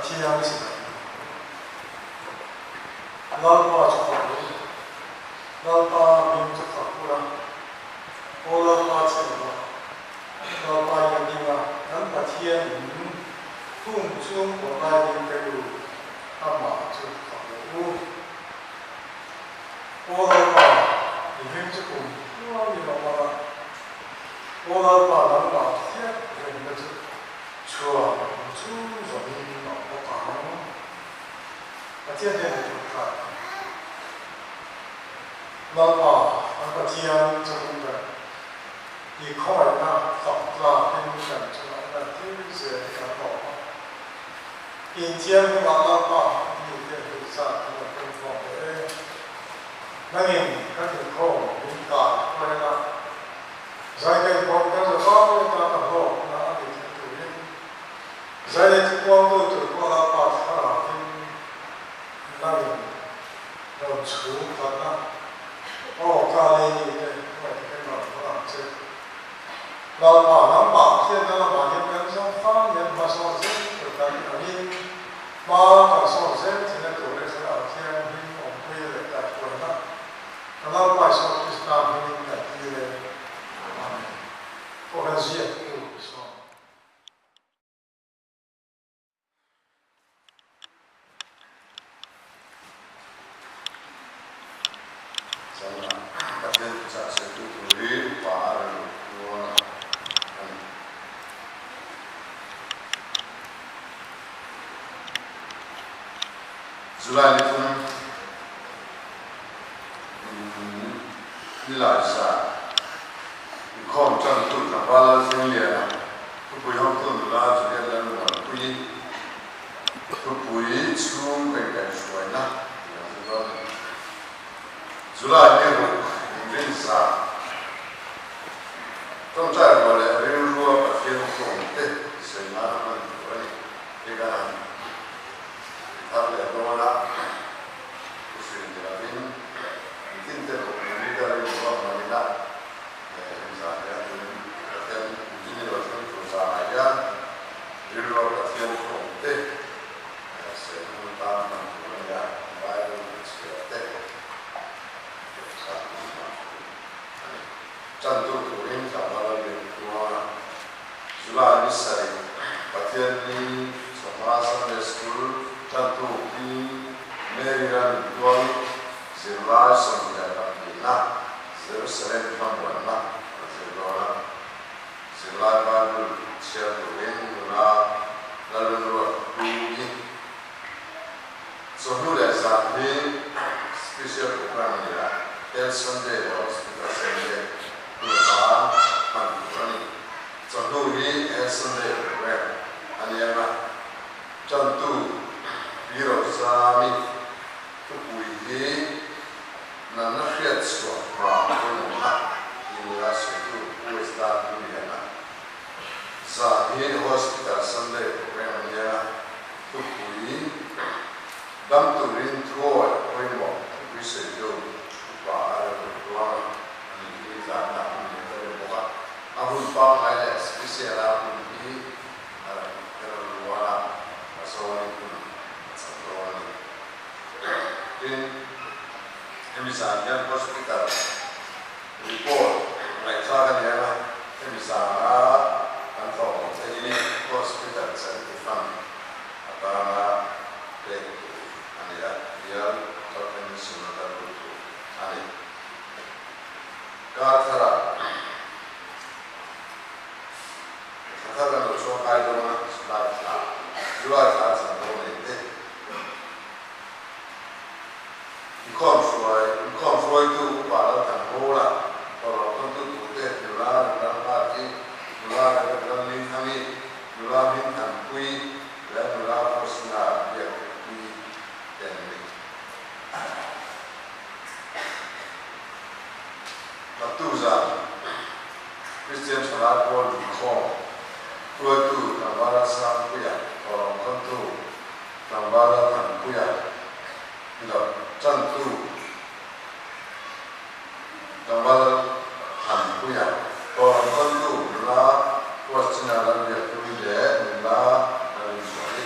Pathian si lalpa chakhapu lalpa bim chakhapura lalpa chakhapu lalpa yadinga nan pathian phung chung lalpa yin kayu ama chakhapu lalpa bim chakhum lalpa lalpa lalpa thiat yin chua chu rồi nó có cả và thiên nhiên thì cũng phải lo bỏ và thiên cho chúng ta đi khỏi na học là bên cạnh cho nó là thiên dễ cả bỏ in thiên cũng là lo bỏ nhiều cái thứ sao cũng là công việc đấy nên các thầy cô những cả quay lại giải cái công cái rồi có người ta là hộ là để thực hiện giải cái công tôi tự qua là bảo thà nênเราชูกันนะโอ้กาลีนี่เนี่ยไม่ได้มาฝรั่งเศสเราป่าน้ำป่าเช่นเราป่าเนี่ยเป็นช่องฟ้าเนี่ยมาสอนเส้นเกิดการอันนี้มาการสอนเส้นที่เนี่ยตัวเล็กสลายเช่นหินของพี่เลยแต่คนนะเราไปสอนพิสนาหินแต่พี่เลยโอ้เฮียกูสอนJuly ni pun nilai sa ikhom chan tu na bala singlia tu pui hom tu la ju ya lan na pui tu pui chung kai kai suai na July ni ro rin sa tom chai ba le rin ruwa pa fian khom te sai na man tu ni ke ga Habla con la presidente la fin intenta comunicar el programa de la empresaria de generación cruzada y la relación con te se junta con la varios de tanto que en cada de July ni sai patieni samasa de school tanto di Maryland Dual Zirlai Samia Kamina Jerusalem Kamwana Zirlai Bible Chertuin Nuna Lalunua Kugi so who is that the special program here El Sunday Hospital Sunday Nuna Mankurani so who he El Sunday program and yama tanto Biro sami tu puji na nafiat so pra na inilah suatu uesta dunia na Zahid Hospital Sunday program dia tu puji dam tu rin troy oimo bisa jo pa ada berdoa ini zana ini terbuka ahun pa ada spesial ahun ini ada terluar asal in Emisaria Hospital report like Sagan Yama Emisara and Tom Teddy Hospital Santifan Atana Lake and Yal Token Sunata Rutu and Gathara Katara no so I don't want to start you are that's a Confroy tu para tambora para tanto tutte nular parti nular dan kami nular bintang kui dan nular posna dia kui dan Batuza Christian salat pun kong tu tambara sang kuya orang tentu tambara tan kuya tidak tentu tambal han punya orang tentu la kuasnya dan dia tu dia la dari sini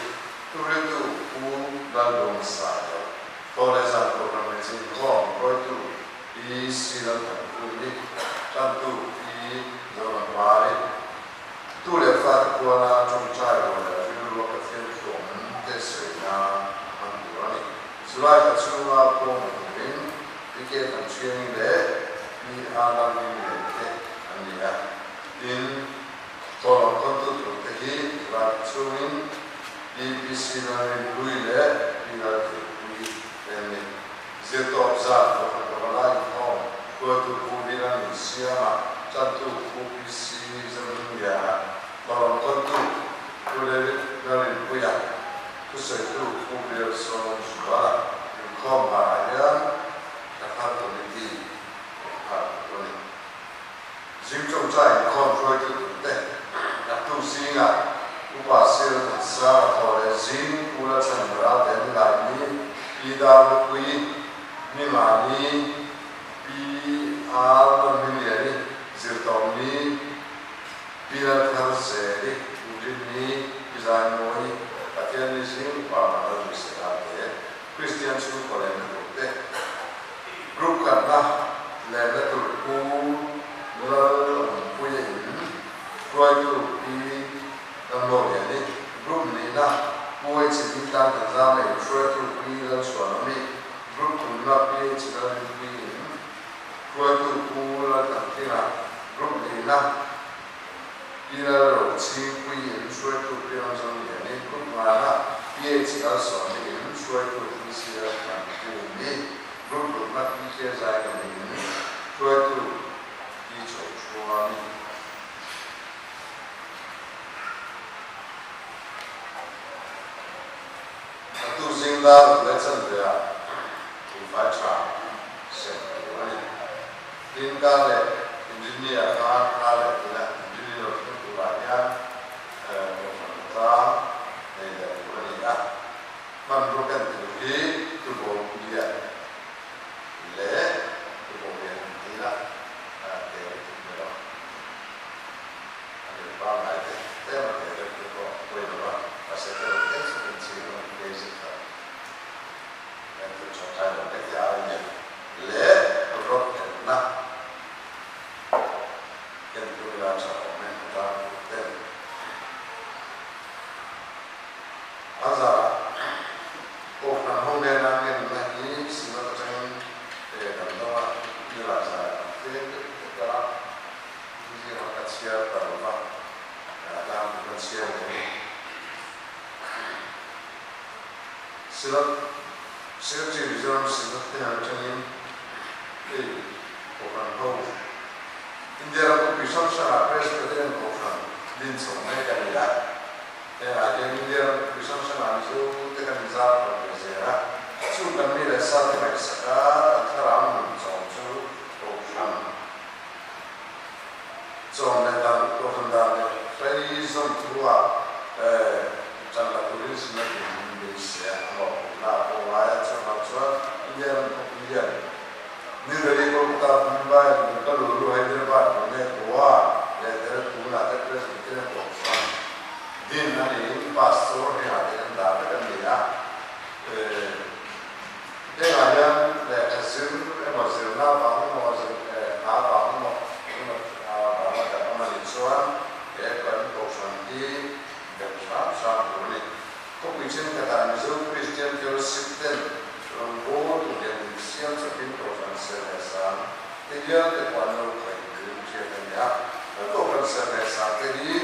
tu itu cô mình đi kia thằng xuyên để đi làm đi để anh đi à tin tôi làm con tôi được cái gì và chúng đi đi xin anh lui để đi ra thì lui để giết tốt ra và còn lại không tôi cũng đi ra mình xia mà chân tôi cũng đi xin dân nhà tôi làm con tôi để ra đi bây giờ tôi sẽ cũng đi xuống và không phải nhá các bạn tôi đi tôi Jim trong trái con rồi tôi để đặt tu sinh à cũng bà sẽ thật xa thôi Jim cũng là chân ra đến lại đi đào quý nhưng mà đi làm gì đấy diệt tông đi là theo sẽ đi đi design mới các cái này Jim bà nó sẽ làm thế Christian school có lẽ là tốt đấy group cả na lẽ là tụi cô là bây giờ rồi tụi đi làm đồ này group này na cô chỉ đi làm cái gì này rồi tụi đi làm số này group tụi nó đi chỉ làm đi rồi tụi cô là cái nào group này na đi là rồi chỉ quy rồi tụi đi làm số này group mà na đi chỉ làm số này rồi tụi đi chỉ làm cái group tụi nó đi chơi dài cái này rồi tụi đi chơi chua tu sinh ra lấy chân về thì phải trả xem cái tin ca lệ engineer ca lệ thì là engineer của tụi bạn nhá một phần ra đây là cái gì á mình có cần từ khi tụi bộ đi lễ tụi bộ điện thì là để tụi đó anh ba ngày thế mà để tụi bộ quên rồi và sẽ theo cái sự kiện gì đó để dịch ra nên tụi cho thay đổi cái giá này lễ rồi na cái tụi là cho mình ra tên bây giờ cuộc làm hôm nay là ngày này xin lỗi cho để làm đó như là giải thế cái đó như là cái chia tàu và làm cái chia này xin lỗi chỉ cho xin lỗi thế nào cho nên cái cuộc làm hôm India cũng bị sắp sửa president cuộc làm din sống này cái này là thế là cái India bị sắp sửa làm số cái cái gì ra chú cần đi là sao thì phải sẽ ra làm một trong chú cuộc làm trong này là cuộc làm này phải dùng thua trong là tourism này thì sẽ học là của ai cho học cho India cũng India như là đi công tác Mumbai có lulu Hyderabad này của để cũng là cái president của din này pastor này là cái đó cái gì đó thế là nhân để cái sự em bảo sự nào bằng một sự nào bằng một bằng một cái mà lịch sử để còn cuộc sống đi được sáng của mình cũng bị trên cái tảng dư Christian fellowship rồi bố tụi mình xem cho cái cuộc sống sẽ là sáng thế giờ cái quan đâu phải cứ chuyện này cái cuộc sống sẽ là sáng thế đi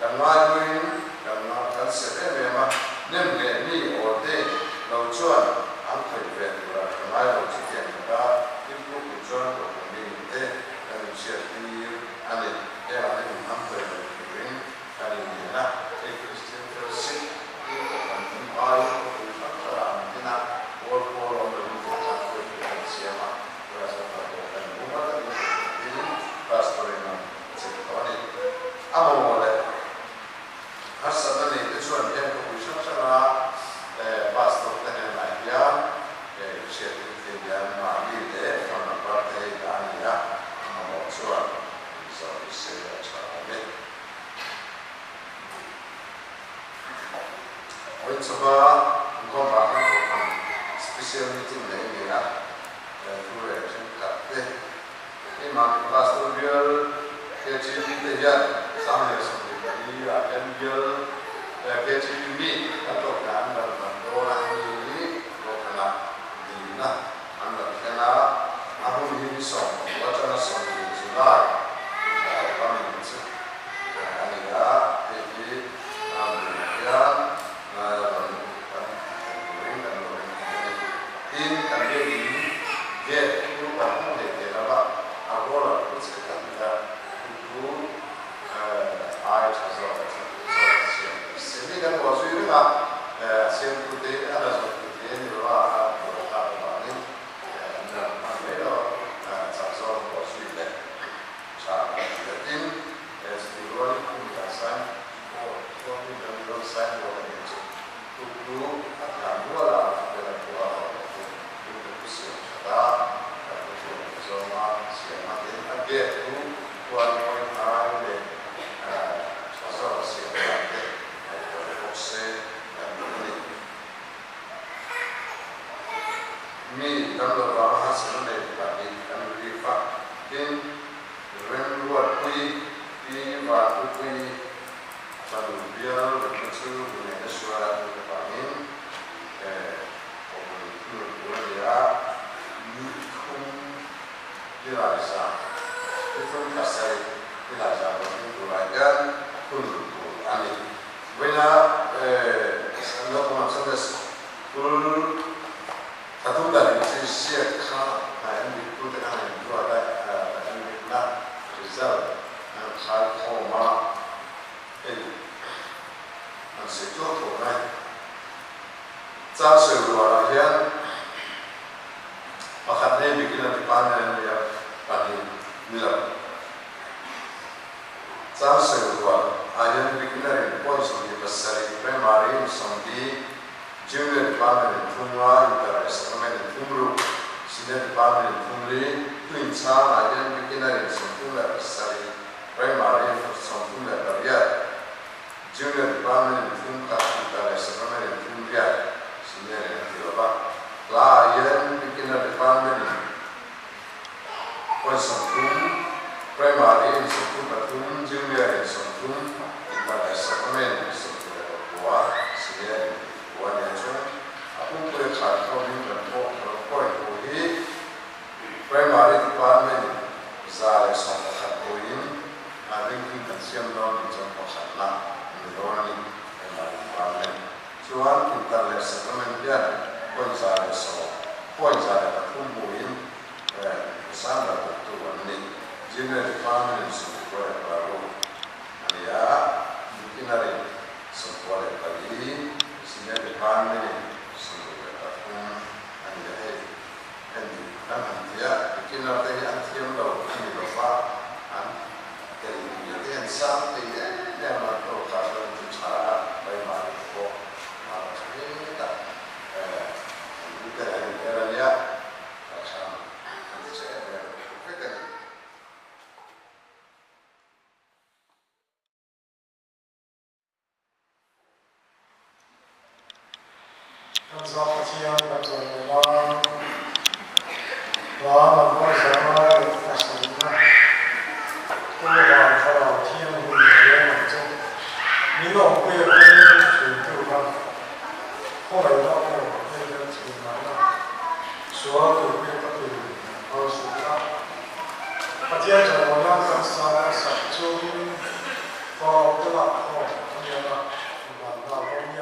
làm ngay mình làm nào cái sẽ để mà nên để đi ở đây lâu chuan anh phải về là mai đầu chỉ kiện là tiếp tục cho của mình thế là mình sẽ đi anh ấy để anh ấy nắm về mình anh ấy là cái Christian fellowship cái của mình ai cũng phải làm thế nào của lòng mình cũng phải làm cái gì mà và sẽ phải làm cũng rất là nhiều pastor này sẽ có này amo này har sana này cái chuyện em cũng sắp sắp là pastor này lại ya sẽ thì ya mà đi để còn là có thể là ya mà một số rồi sẽ cho mình ôi chúng ta cũng có một special meeting này đi à vui vẻ trên cả thế nhưng mà pastor bill cái chuyện thì ya sáng nay xong đi là em bill cái chuyện mi các tổ chức là đô la gì đó là gì đó pun kasih ilajar menguraikan pun ani. Wena anda pun sampai pun satu dari sisi yang itu dengan itu ada nak result hal koma masih cukup naik. Jasa luar yang makanya bikin dipanen ya panen milam. Jasa luar yang bikin dari ponsel di besar primary sampai junior dipanen tunggal interes kemen tunggu senior dipanen tunggu tuinsa yang bikin dari sampai besar primary sampai berliat junior dipanen tunggal interes kemen tunggu senior yang tidak layan bikin department konsultum primary konsultum batum junior konsultum pada segmen sesuatu buah senior buah yang cuma aku boleh cakap dengan poin primary department zare sampai poin ada yang tensiun dalam jangka sana menurani primary department cuman kita lihat segmen dia poin zare tumbuhin sana betul ini junior department sebuah baru ya mungkin hari sebuah kali senior department sebuah tahun ada dan dia bikin apa yang dia mau ini lupa dari yang sampai yang mau kalau cara bagaimana kok kita era lihat macam nanti saya berpikir selamat siang teman-teman. Lama bersama Rasulullah. Tuhan kalau tiang hujan macam minum kue cukup后来到那个城南所有的都有二十大，接着我让他3周到这了，后面呢，晚到后面。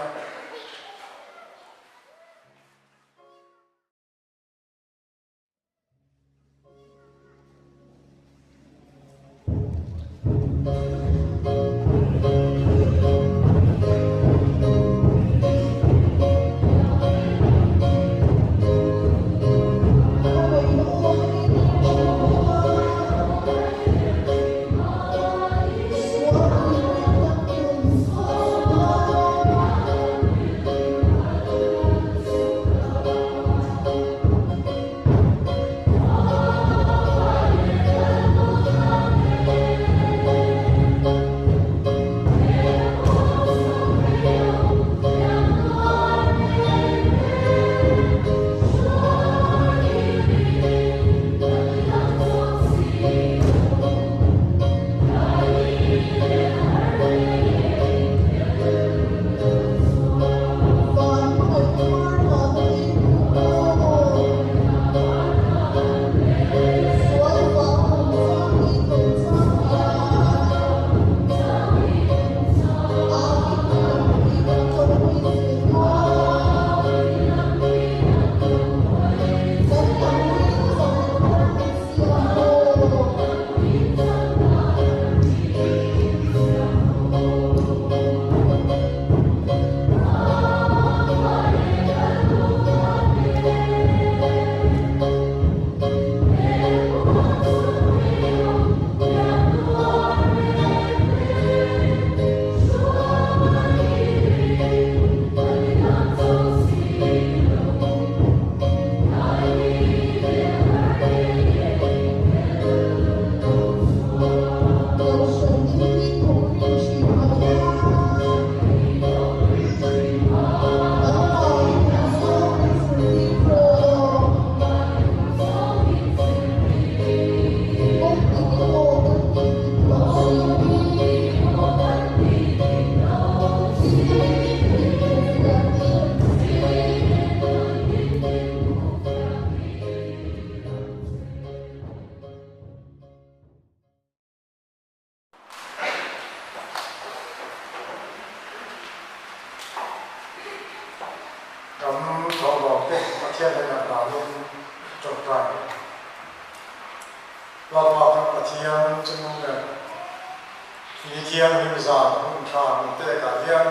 in thiam him zan hun tha hun te ka hian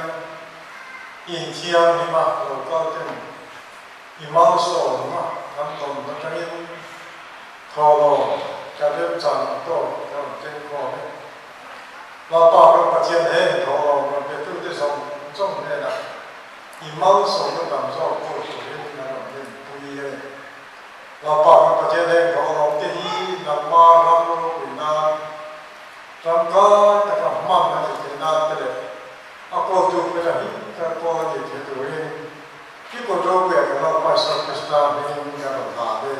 in thiam him a lo ka ten i mang so ma nam tom na tangin tholo ka lem chan to ka ten ko la pa ka pa chen he tholo ma pe tu te song chong ne na i mang so ka dam so ko so he na na ten pui he la pa ka pa chen he tholo te hi na ma ram ro ku na ram ka ta ka ma na te na te le a ko tu pe la hi ka ko ni te tu he ki ko do pe ka la pa sa ka sta ne ni ka ba de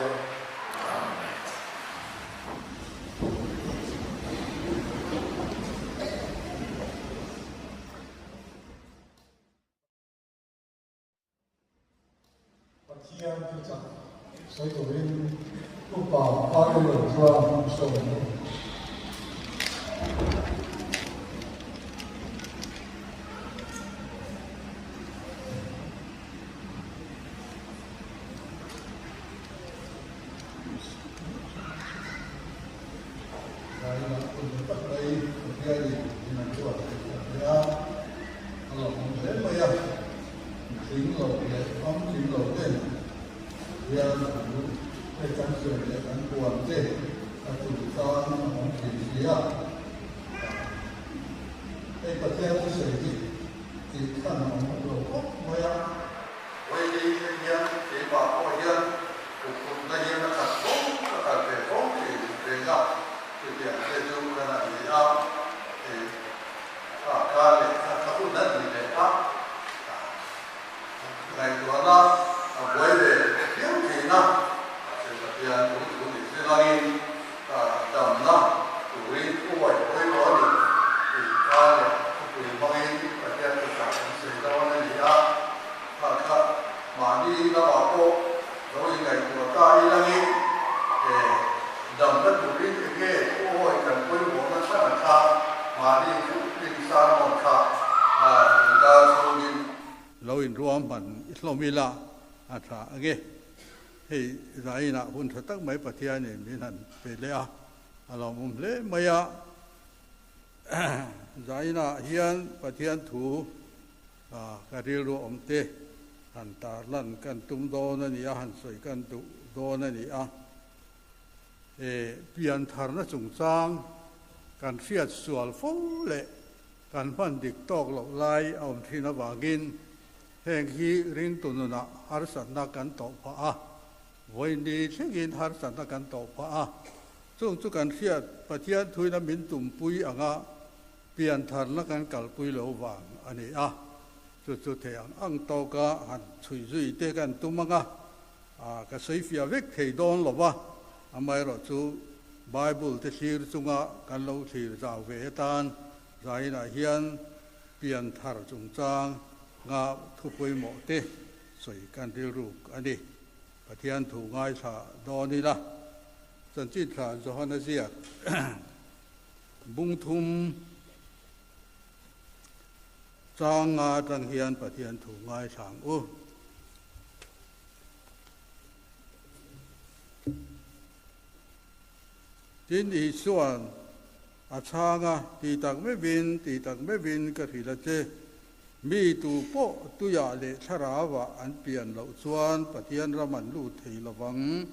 Thiên thì chẳng xây tổ viên lúc bảo ba cái lửa chua sổ đây là cùng tất đây kia gì thì mình chua thì ra alors on aime bien chính lộ để phóng chính lộ tên bây giờ cái căn sườn để căn cuộn thế là chủ cho nó không chỉ phía cái vật theo cái sợi thì căn nó không lộ tốt mấy á quay đi cái nhân thì bảo coi nhân cũng là nhân nó thật tốt nó thật về tốt thì về gặp thì tiền để chung là gì đó thì cả ca để các khu đất thì để áp ngày đó nó quay về kiếm thì nó thì là tiền cũng thì sẽ lo đi tầm nó tuổi tuổi tuổi đó thì ca để tuổi bao nhiêu và tiền tất cả sẽ lo nên gì đó mà đi nó bảo cô rồi ngày của ta đi là đi để đầm đất tuổi thì cái tuổi cần quay bộ nó rất là xa mà đi cũng đi xa một xa người ta không đi lâu in ruộng bản Islamila à thà cái thì giải na hun thật tất mấy bát thiên này mình hẳn về lẽ à lòng mình lẽ mấy à giải na hiền bát thiên thủ cái điều ruộng tê hẳn ta lần căn tung đô này à hẳn soi căn tung đô này à biến thar nó trùng sang căn phiệt sual phong lệ căn phân địch tóc lộc lai ông thi nó vagin heng hi ring tu na har san na kan to pha a voi ni thegin har san na kan to pha a chung chu kan fiat pathian thui na min tum pui anga pian thar na kan kal pui lo wang ani a chu chu theang ang to ka han chui zui te kan tumanga ka sei fia vek thei don lo wa amai ro chu bible te sir chunga kan lo thir zaw ve tan zai na hian pian thar chung chang ngã thu quay mộ tê soi can tiêu rục anh đi và thiên thủ ngay thả đó đi la dân chỉ thả cho họ nói gì bung thum trang ngã trang hiền và thiên thủ ngay sáng ô chính ý xuân trang ngã thì tặng mấy viên cái gì là thế mi tu po tu ya le thara wa an pian lo chuan pathian raman lu thei lawang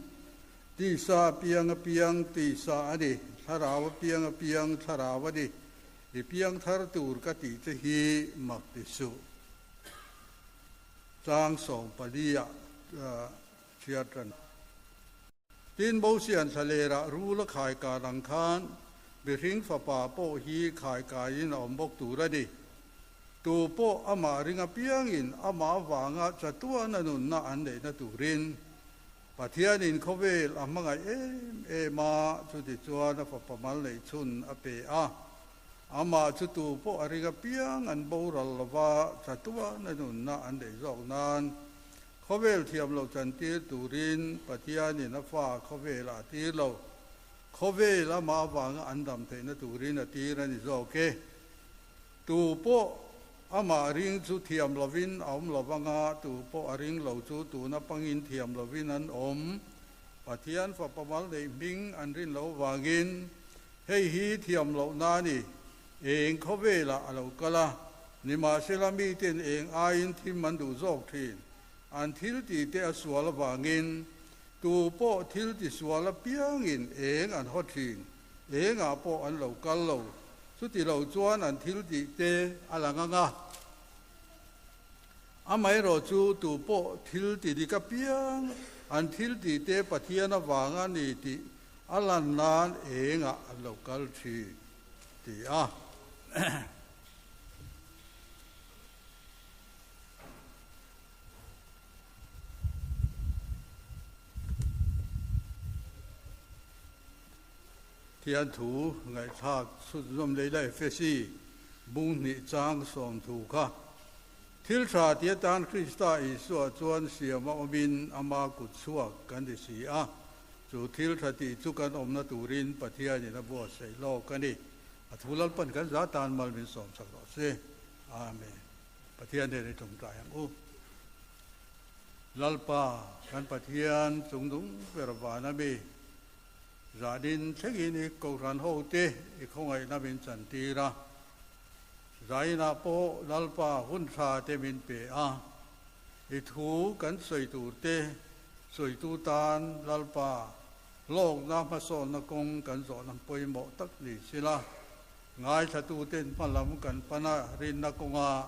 ti sa piang ti sa ani thara wa piang thara wa di i piang thar tur ka ti che hi mak ti su chang song palia chiatran tin bo sian salera ru la khai ka rang khan bi ring fa pa po hi khai ka in om bok tu ra di tu po ama ringa piang in ama wanga chatua na nun na an le na turin pathian in khovel amanga ma chu ti chuan na fa pamal le chun ape a ama chu tu po aringa piang an boral lawa chatua na nun na an le zok nan khovel thiam lo chan ti turin pathian in afa khovel a ti lo khovel ama wanga an dam the na turin a ti ra ni zoke tu po ama ring chu thiam lovin om lovanga tu po ring lo chu tu na pangin thiam lovin an om pathian fa pamal le ming an rin lo wangin hei hi thiam lo na ni eng kho ve la alo kala ni ma selami ten eng ain thim man du zok thin an thil ti te aswal wangin tu po thil ti swala piangin eng an hot thin eng a po an lo kal lo su ti lo chuan an thil ti te alanga nga amai ro chu tu po thil ti di ka piang an thil ti te pathian awanga ni ti alan nan eng a lo kal thi ti a thiên thủ ngày thác xuất dâm lấy lại phê si bung nị trang som thủ kha thil sa tia tan Krista Isu chuan siam a min ama kut chuak kan di si a chu thil tha ti chu kan omna turin pathia ni na bo sei lo kan ni a thulal pan kan za tan mal min som sak lo se amen pathia ne ni tum ta yang u lalpa kan pathian chung dung perwana be gia đình thế kỷ này cầu sản hậu tê không ai na bên chân tì ra giải na po lalpa hun sa tê bên bể a thu cắn sợi tu tê sợi tu tan lalpa lok na ma son na kong cắn gió nam poi mo tắc lì xí la ngay sa tu tên pan lam cắn pana rin na kong a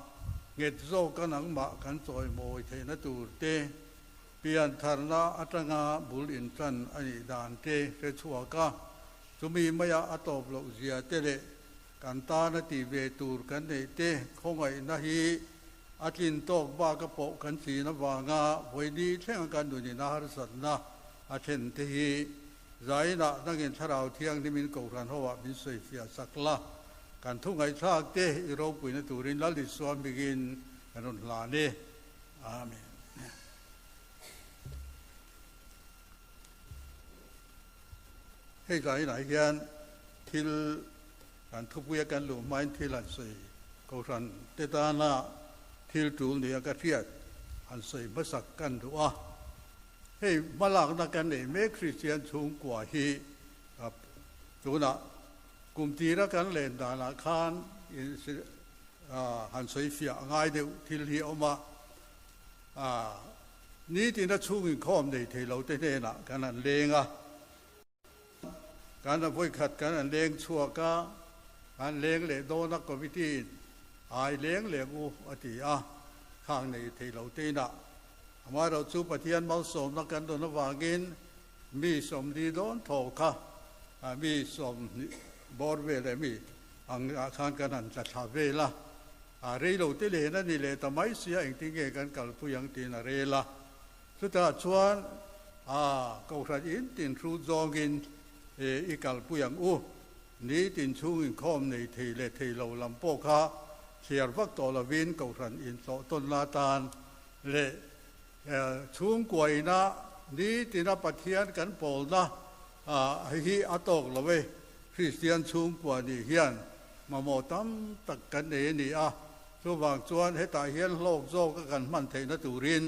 nghẹt gió cắn nắng mạ cắn trôi mồi thế na tu tê pian tharna atanga bul in tran ani dan te re chuaka chumi maya atop lo zia tele kanta na ti ve tur kan nei te khongai na hi atlin tok ba ka po kan si na wanga voidi thleng kan du ni na har sat na athen te hi zaina nangin tharau thiang ni min ko ran howa min soi fia sakla kan thungai thak te i ro puina turin la li swam begin anon la ne amenให้ใจไหนกันทิลการทุบเวียกันหลุมไม้ทิลอันใส่เขาสันเตตานาทิลจูนี่ก็เทียดอันใส่มาสักกันดูอ่ะให้มาหลักนักกันเนี่ยเมคริสเตียนสูงกว่าฮีครับจูน่ะกลุ่มทีละกันเล่นดานาคานอันใส่เสียง่ายเดียวทิลฮีออกมานี่ที่นักชูงินข้อมในที่เราเต้นน่ะกันนั่นเลงอ่ะการพูดขัดกันเลี้ยงชั่วก็การเลี้ยงเหล่โดนักกวิธีอายเลี้ยงเหล่กูอธิอาข้างในที่เราตีน่ะมาเราจูปฏิญาณมาสมนักการโดนวากินมีสมดีโดนถกค่ะมีสมบอร์เวลมีอังข้างกันนั่นจะทำเวลาเรื่องเราตีเลยนั่นนี่เลยแต่ไม่เสียเองที่เกี่ยกันกับผู้ยังตีน่ะเรื่องละสุดท้ายชวนก็ขัดอินตินรูจองกินอีกาลผู้ยังนี้ตินชูงินข้อมในทีเลทีเราลำโปกะเสียวักตัวละวินเก่าทันอินโตต้นลาตานเลชูงกวยนะนี้ตินาปะเทียนกันโปลนะฮีอัตอกละเวคริสเตียนชูงกว่านี่เฮียนมาโมตั้มตักกันเอนี่ช่วงจวนให้ตาเฮียนโลกโซก็กันมันเทนตุริน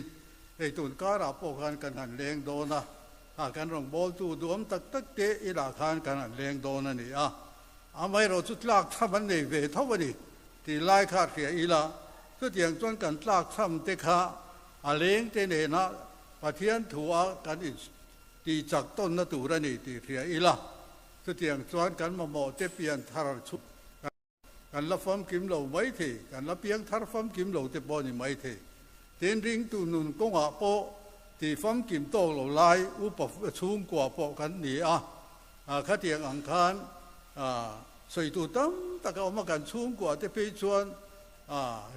ไอตุนการาโปกันกันหันเลงโดนะการรองบอลตูดวมตักเตะอิลาคานกันเลี้ยงโดนนี่ไม่เราจุดลากทำมันในเวทวันนี้ที่ไล่ขาดเสียอิลาสุดอย่างจนกันลากทำเตะขาเลี้ยงเตเนนะปะเทียนถัวกันอีตีจากต้นนตูรนี่ตีเสียอิลาสุดอย่างจนกันมาโมเตเปียนทาร์ชุกันละฟอมกิมเหลาไม่เทกันละเปียงทาร์ฟอมกิมเหลาเตบอนี่ไม่เทเต็นริงตูนุนกงอาโปที่ฟังกิมโตเหล่าไล่อุปชุมกว่าปกันนี่ข้าเตียงอังคารสวยตูตั้มตะเกามากันชุมกว่าที่ไปชวน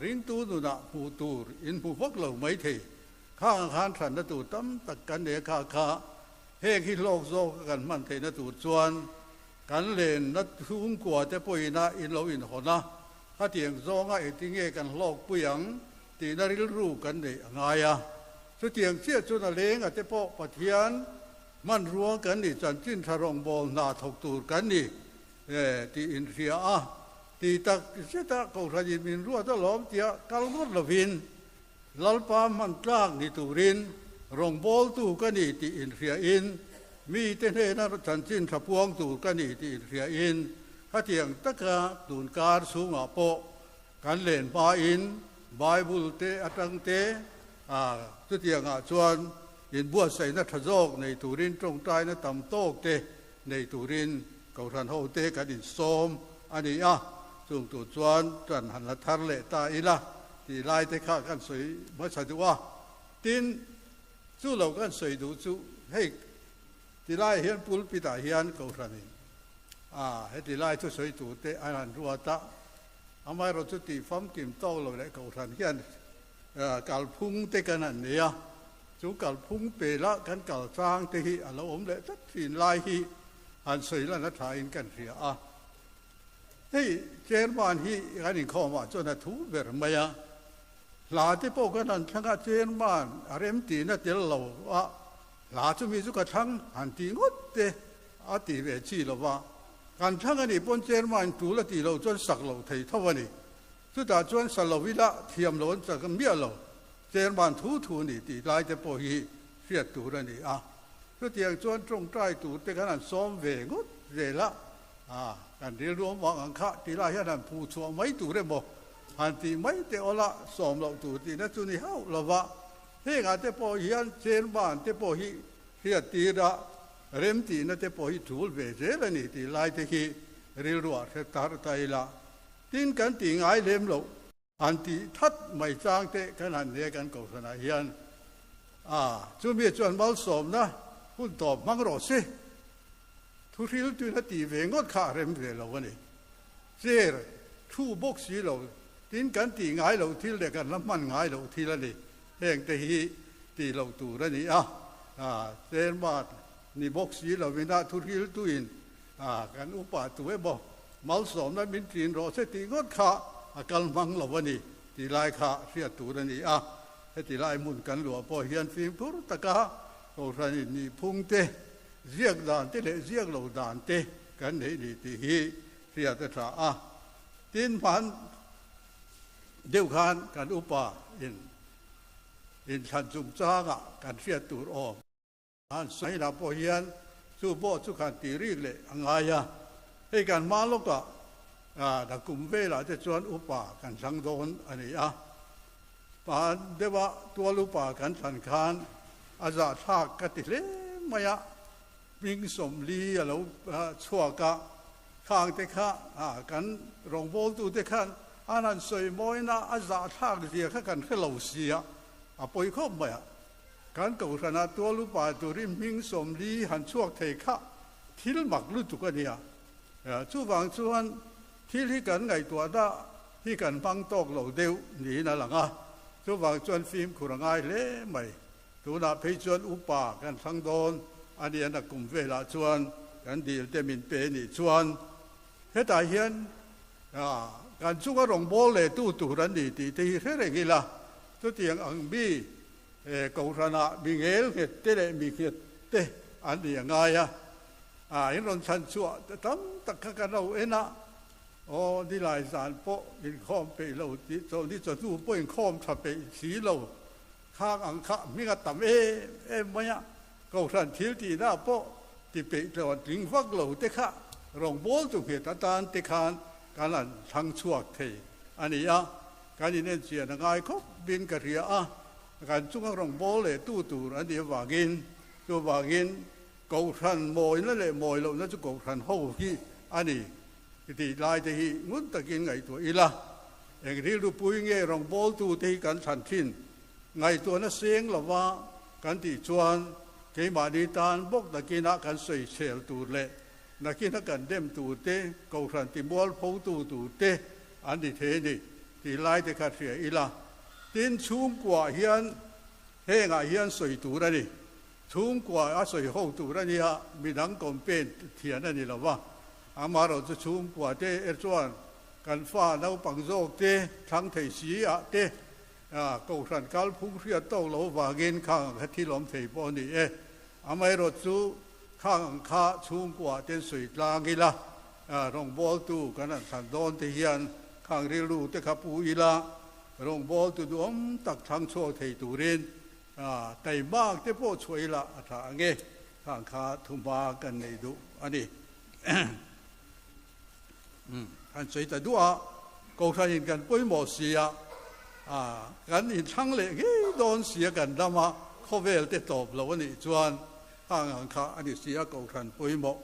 ริงตูนุนะผู้ตูอินผู้พกเหล่าไม่เทข้าอังคารฉันนตูตั้มตะกันเนี่ยข้าเฮกิโลกโซกันมันเทนตูชวนกันเล่นนัดชุมกว่าที่ไปนะอินเราอินหอนะข้าเตียงโซง่ายที่เงี้ยกันโลกปุยังที่นาริลรู้กันเนี่ยง่ายสุดที่อย่างเชี่ยจุนเลี้ยงอาจจะพอปะเทียนมันรัวกันนี่จันจินทารองบอลนาถกตูกันนี่ที่อินเดียที่ตักเสียตะเขาทันยินมินรัวตลอดเดียกัลมุดละวินลัลปามันกลางนี่ตูรินรองบอลตูกันนี่ที่อินเดียอินมีเทนเนนะจันจินทับพวงตูกันนี่ที่อินเดียอิน khát tiếng tất cả tuần ca xuống ngõ bộ cán lên ba in Bible te atang te tu tiếng chuan in bua say na thà dog này tụ rin trong trai na tầm tốc te này tụ rin cầu thần hậu te cả đình xóm anh ấy chung tụ chuan trần hẳn là thar lệ ta ila thì lai te khácกันสวยไม่ใช่ตัวtin chú lâuกันสวยดูchúให้ที่ไล่เฮียนปุลปิตาเฮียนcầu thần nàyให้ที่ไล่chúสวยดูเตะอันนั้นรัวตะอามาเราจุดที่ฟ้อมกิมโตเราเลยcầu thầnเฮียนกัลพุ่งเตะกันนั่นเนี่ยchúกัลพุ่งเปละกันกัลจางเตะฮีเราอมเลยทัดสินไล่ฮีอันสวยแล้วนัดถ่ายกันเสียเฮ้ยเจอร์มันฮีกันอีกข้อมาจนถูเบอร์ไม่ลาที่พวกนั้นทั้งเจอร์มันอะไรมตีนั่นเดี๋ยวเราว่าลาจะมีสุขทั้งอันตีงดเตอตีเวชีเราว่าการทั้งอันนี้ปนเจอร์มันตัวละตีเราจนสักเราไทยเท่าวันนี้สุดท้ายจนสักเราวิละเทียมเราจะกันเบี้ยเราเจอร์มันทูนี่ตีลายจะพอฮีเสียตัวนี่สุดท้ายจนตรงใต้ตัวแต่ขนาดซ้อมเวงดเรละการเรียนรู้ว่าอังคาตีลายขนาดผู้ชัวไม่ตัวเลยบ่อันที่ไม่เตอละสอมเราตัวที่นั่นจุนี่เฮาเราว่าเฮ้ยอาจจะพอเฮียนเจนบ้านจะพอเฮียตีระเริ่มตีนั่นจะพอฮีถูลเวเจลนี่ที่ไล่ที่เรียนรู้เสตาร์ไตละทิ้งกันตีง่ายเล่มเราอันที่ทัดไม่จางเตะขนาดเนี้ยกันเก่าขนาดเฮียนจุมีจวนมาสอมนะคุณตอบมังรอสิทุกทีเราตัวนั้นตีเวงดขาเริ่มเวเราวันนี้เจ้าทูบกสีเราทิ้งกันตีง่ายเราที่เรียกกันน้ำมันง่ายเราที่ละนี่แห่งแต่ฮีตีเราตัวละนี่เจนบาทนี่บกสีเราไม่ได้ทุกทีเราตัวอินกันอุปาตัวบ่มาสอมนั้นเป็นตีนรอเสตีงดขากันมังเราวันนี้ตีลายขาเสียตัวละนี่ให้ตีลายมุนกันหลวงพ่อเฮียนฟิล์มพุทธกาโอ้ท่านนี่พุ่งเตะเรียกด่านเตะเรียกเราด่านเตะกันให้ดีตีฮีเสียแต่ถ้าทิ้งพันเดียวกันกันอุปาอินชันจุมจ้างกันเสียตัวออกสมัยเราพอเฮียนสู้บ่สู้กันตีรีเลยอังไงให้กันมาลูกก็ถ้ากลุ่มเวลาจะชวนอุปากันสังโดนอันนี้ป่านเดี๋ยวว่าตัวอุปากันสันคานอาจารย์ทากกติเลมายะมิงสมลีเราชั่วกะข้างเตะข้ากันรองโบตูเตะข้าอันนั้นสวยมอยนะอาจารย์ทากเสียข้ากันแค่เหล่าเสียปอยข้อมายการเก่าขนาดตัวลูกป่าตัวริมมิงสมลีหันช่วงเทข้าทิลหมักลุตุกันเนี่ยช่วงช่วงที่กันไงตัวด้าที่กันฟังตอกเหล่าเดียวนี่นั่นแหละช่วงจวนฟิล์มขุนง่ายเล่ไม่ตัวน่ะไปจวนอุปากันสังโดนอันนี้นักกลุ่มเวลาชวนกันดีเตมินเปนี่ชวนเฮ็ดได้เห็นการช่วงรองโบเลยตู้รันดีที่เฮ็ดอะไรกี่ล่ะตัวเตียงอังบีกองธนาบิเงลเฮ็ดเตะมีเฮ็ดเตะอันนี้ยังไงเห็นรอนชันชัวตั้มตะกันเรานะโอ้ที่หลายสารโปอินคอมไปเราที่จะสู้โปอินคอมทับไปสีเราข้างอังคามีกระต่ำไม่ยะก็ท่านทิวตีหน้าโปที่ไปตอนถึงฟักเราเตะข้ารองโบลตุเหตุตานเตะขานการนั้นทั้งชั่วเทอันนี้การนี้เนี่ยเสียง่ายก็บินกระเรียการจุกรองโบลเลยตู้อันนี้ว่ากินตัวว่ากินก็ท่านมอยนั่นแหละมอยเรานั่นจะก็ท่านหูที่อันนี้ที่ลายที่งุนตะกินไงตัวอีละอย่างที่รูปุยเงรองโบลตู้ที่กันทันทินไงตัวนั้นเสียงเราว่ากันที่ชวนเกี่ยมาดีตานบกตะกินกันใส่เชลตูเละนักกินกันเต็มตูเตะกูทันที่บอลพูตูเตะอันที่เทนี่ที่ไล่ที่ขาดเสียอีละทิ้งชุ่มกว่าเฮียนเฮงเฮียนใส่ตูนั่นนี่ชุ่มกว่าใส่หูตูนั่นนี่มีหนังกลมเป็นเทียนนั่นนี่เราว่าอามาเราจะชุ่มกว่าเตะส่วนกันฟ้าเราปังโจกเตะทั้งไทยสีเตะกูทันการพุ่งเสียโตเราว่าเงินข้างที่ล้อมเทปนี่อามาเราจูข้างข้าชุ่มกว่าเต็นสวยลางิละรองบอลตูกันนั่นสันโดนที่เฮียนข้างเรือลูเตะขับปูอีละรองบอลตูดมตักทางโชว์เทตูเรนแต่มากเตะโปช่วยละทางเงข้างข้าทุ่มบากันในดูอันนี้ อันใจแต่ดูกูทำกันป่วยหมดเสียกันอินช่างเล็กโดนเสียกันดามาเขาเวลติดตบเราวันนี้จวนทางอังคาอันนี้เสียกูทำป่วยหมด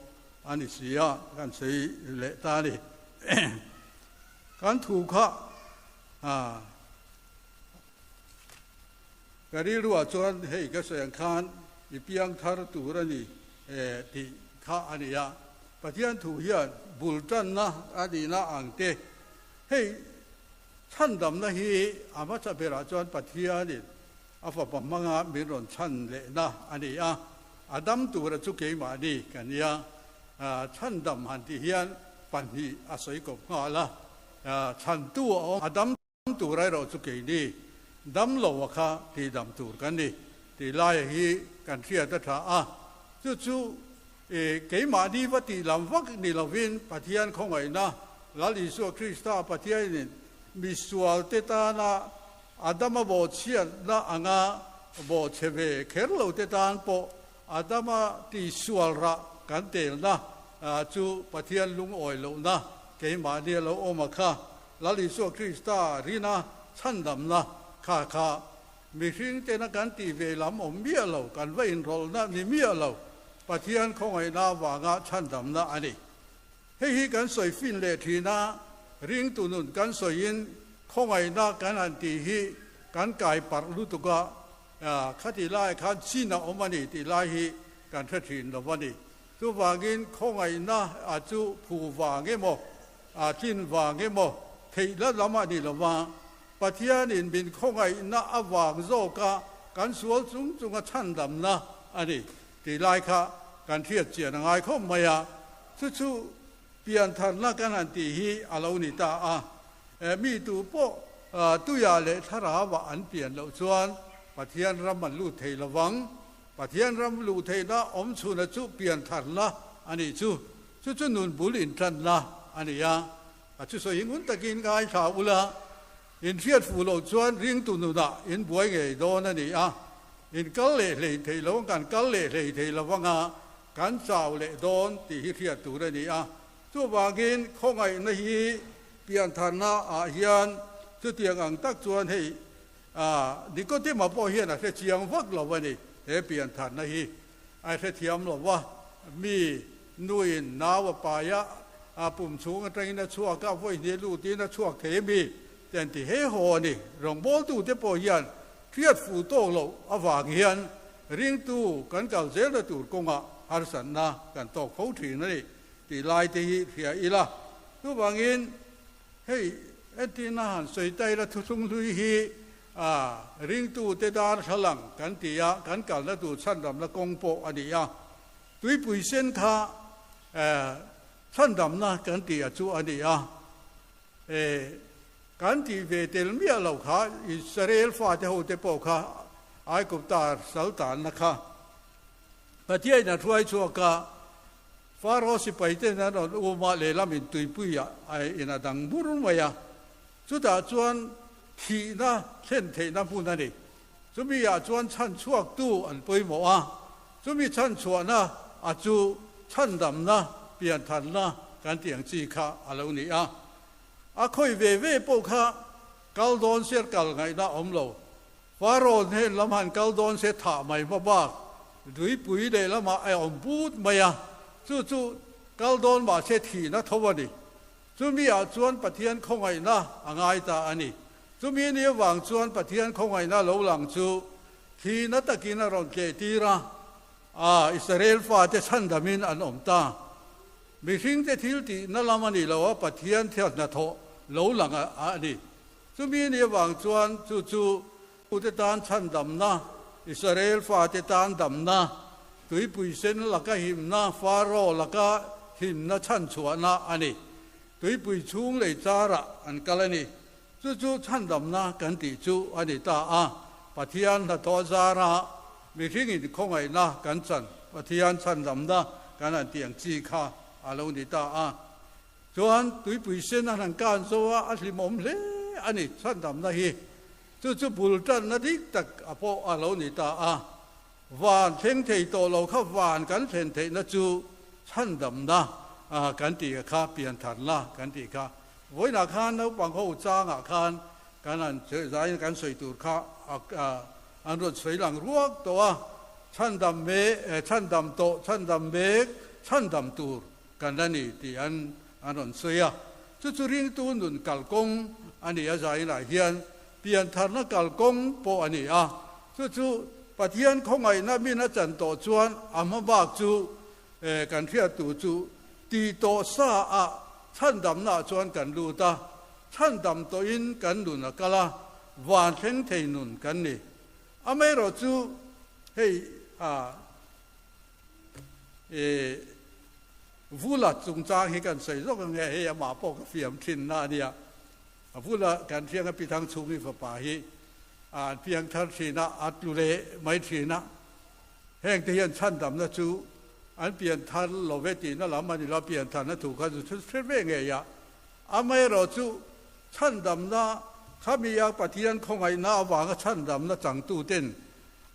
อันนี้เสียกันเสียเละตาดิกันถูกเขาก็ได้รู้ว่าจวนให้ก็เสียงคานอีเพียงทาร์ตัวนี่ที่ข้าอันนี้ปะเทียนถูกเฮียบุลจันนะอดีนะอังเตให้ท่านดำนะฮีอามาจะเป็นอาจารย์ปะเทียนี่อาฝากมังอามีรอนชันเลยนะอันนี้อาดัมตัวเราจุกเกมาดีกันเนี่ยท่านดำหันที่เฮียนปันนี้อาศัยกับงาละฉันตัวอาดัมตัวไรเราจุกเกนี่ดำโลวะค่ะที่ดำตัวกันนี่ที่ไล่ฮีกันเทียดท่าจู่เกี่ยมาดีว่าที่ลำวักนี่เราวินปะเทียนของไอ้นะลาลิสุคริสต์ปะเทียนนี่มิสวาลเตตานะอาดัมบอกเชียนะอ่างบอกเชเวเคร์ลเตตานปออาดัมที่สวาลระกันเตลนะจู่ปะเทียนลุงอ่อยลงนะเกี่ยมาดีเราอมาค่ะลาลิสุคริสต์รีนะฉันดำนะข้ามีสิ่งเตนักันตีเวลามอมเมียเรากันไว้อินโรลนะนี่เมียเราปะเทียนของไอ้นาวางฉันดำนะอันนี้ให้กันสวยฟินเลทีนะริงตุนุนกันสวยยินของไอ้นากันอันตีฮีกันกายปักลุตุกะขัดไล่ขัดชีนะอมันนี่ตีไล่ฮีกันทัดทินละวันนี้ตัววางินของไอ้นาอาจูผู้วางเงโมจินวางเงโมเทละละมันนี่ละวันปะเทียนินบินของไอ้นาอวางโซกะกันสวลจุงฉันดำนะอันนี้ตีไล่ค่ะกันเทียบเจียนง่ายเข้ามาอย่าจู่เปลี่ยนทันละกันอันตีฮีอาลูนิตามีตัวโปตัวยาเลทาราว่าอันเปลี่ยนเราชวนปะเทียนรำมันลู่เทระวังปะเทียนรำลู่เทนะอมชุนจู่เปลี่ยนทันละอันนี้จู่นุนบุลินทันละอันนี้จู่สวยงุนตะกินกายชาวละอินเทียดฟูโลชวนริงตุนุดาอินบวยเงยโดนอันนี้อินกัลเล่เลยเทระวังกันกัลเล่เลยเทระวังกันชาวเล่โดนตีเทียดตัวนี้ตัวบางกินของไอ้นฮีเปลี่ยนฐานะเฮียนตัวเตียงอังตักจวนให้นี่ก็ที่มาพอเฮียนเสียงวักเราวันนี้เปลี่ยนฐานะฮีไอ้เทียมเราว่ามีนุ่ยนาวปายะปุ่มสูงอะไรนั่นชั่วก้าวไว้เนลูตีนั่นชั่วเขมีแต่ที่เฮโฮนี่รองบอลตู้ที่พอเฮียนเทียดฟูโตเราวางเฮียนริงตู้กันเก่าเซลตู้กงฮาร์สันนะกันตอกเขาถีนี่ที่ไล่ที่เฮียอีละตัวบางอินเฮ้ยที่นั่นสวยใจละทุกลุยฮีริงตู้เตดาร์ฉลังกันที่กันกันละตู้ชั้นดำละกงโปอันนี้ตุยปุยเส้นข้าชั้นดำนะกันที่จู่อันนี้กันที่เวเตลเมียเราข้าอิสราเอลฟาเทโฮเตโปข้าไอ้กุบตาสัลตานนะคะประเทศนั้นช่วยชัวก้าฟาโรสิไปเต้นนั้นอุมาเลลามินตุยปุยไอ้อินาดังบุรุษมายาสุดาจวนทีน่ะเช่นเทน่ะพูดนั่นเองสุมีจวนชั้นชั่วตู้อันปุยหมอสุมีชั้นชั่วนะจู่ชั้นดำนะเปลี่ยนทันนะการเตียงจีข้าอะไรนี่ค่อยเว่ปกข้ากัลโดนเสียกัลไงนะอมโลฟาโรเห็นลำหันกัลโดนเสียถ่าไม่บ้าดุยปุยเลยละมาไอ้อมบูดมายาจู่กัลโดนมาเสียทีนะทว่านี่จุมีจวนปะเทียนคงไงนะง่ายตาอันนี้จุมีเนี่ยวางจวนปะเทียนคงไงนะหลงหลังจู่ทีนัตะกินเราเกตีระอิสราเอลฟ้าจะชั้นดามินอันอมตามีสิ่งที่ทิลตีนั่นละมันนี่เราว่าปะเทียนเทียนนัทหลงหลังอันนี้จุมีเนี่ยวางจวนจู่อุตตานชั้นดำนะอิสราเอลฟ้าจะตานดำนะตุยปุยเซนลักหิมนะฟาโรลักหิมนะชั้นชัวนะอันนี้ตุยปุยชุงเลยจาระอันกันนี่จู่ชั้นดำนะกันติจู่อันนี้ตาปะเทียนนัทจาระมีสิ่งที่คงไงนะกันจันปะเทียนชั้นดำนะกันอันเตียงจีข้าอาลงนี่ตาจวนตุยปุยเซนนั่นการโซว่าอัศมมเลอันนี้ชั้นดำนะฮีจู่บุลจันนาดิกตักอโปอาลงนี่ตาวานเพ่งเทโตเราเข้าวานกันเพ่งเทนะจู่ชั้นดำนะ กันตีข้าเปลี่ยนทันละกันตีข้าวันนักขันแล้วบางคนจ้างนักขันกันนั้นเจอใจกันสวยตัวข้าอันรถสวยหลังรวกตัวชั้นดำเมชั้นดำโตชั้นดำเมกชั้นดำตูกันนั่นนี่ที่อันรถสวยจุดริงตัวนุนกัลกงอันนี้อาจารย์หลายเฮียนเปลี่ยนทันละกัลกงโปอันนี้จุดปะเทียนของไอ้นับมีนัจันโตจวนอามาบากจูกันเทียตูจูตีโตซาชั้นดำหน้าจวนกันลูตาชั้นดำโตอินกันลุนกะละวานเทงเทนุนกันนี่อเมริจูเฮ้วูลาจุงจางให้กันใส่ร่องเฮียมาปอกเฟียมทินนาเนี่ยวูลากันเทียงกันปีทางชูมิฝป่าฮีเพียงทันทีนะอัดลุเลไม่ทีนะแห่งที่ยันชั้นดำนะจูอันเปลี่ยนทันโลเวตีนั่นหละมันเราเปลี่ยนทันนะถูกกันจุดเชื่อเวงเงียอเมริจูชั้นดำนะข้ามีอยากปฏิญาณของไอ้หน้าวางชั้นดำนะจังตูเต้น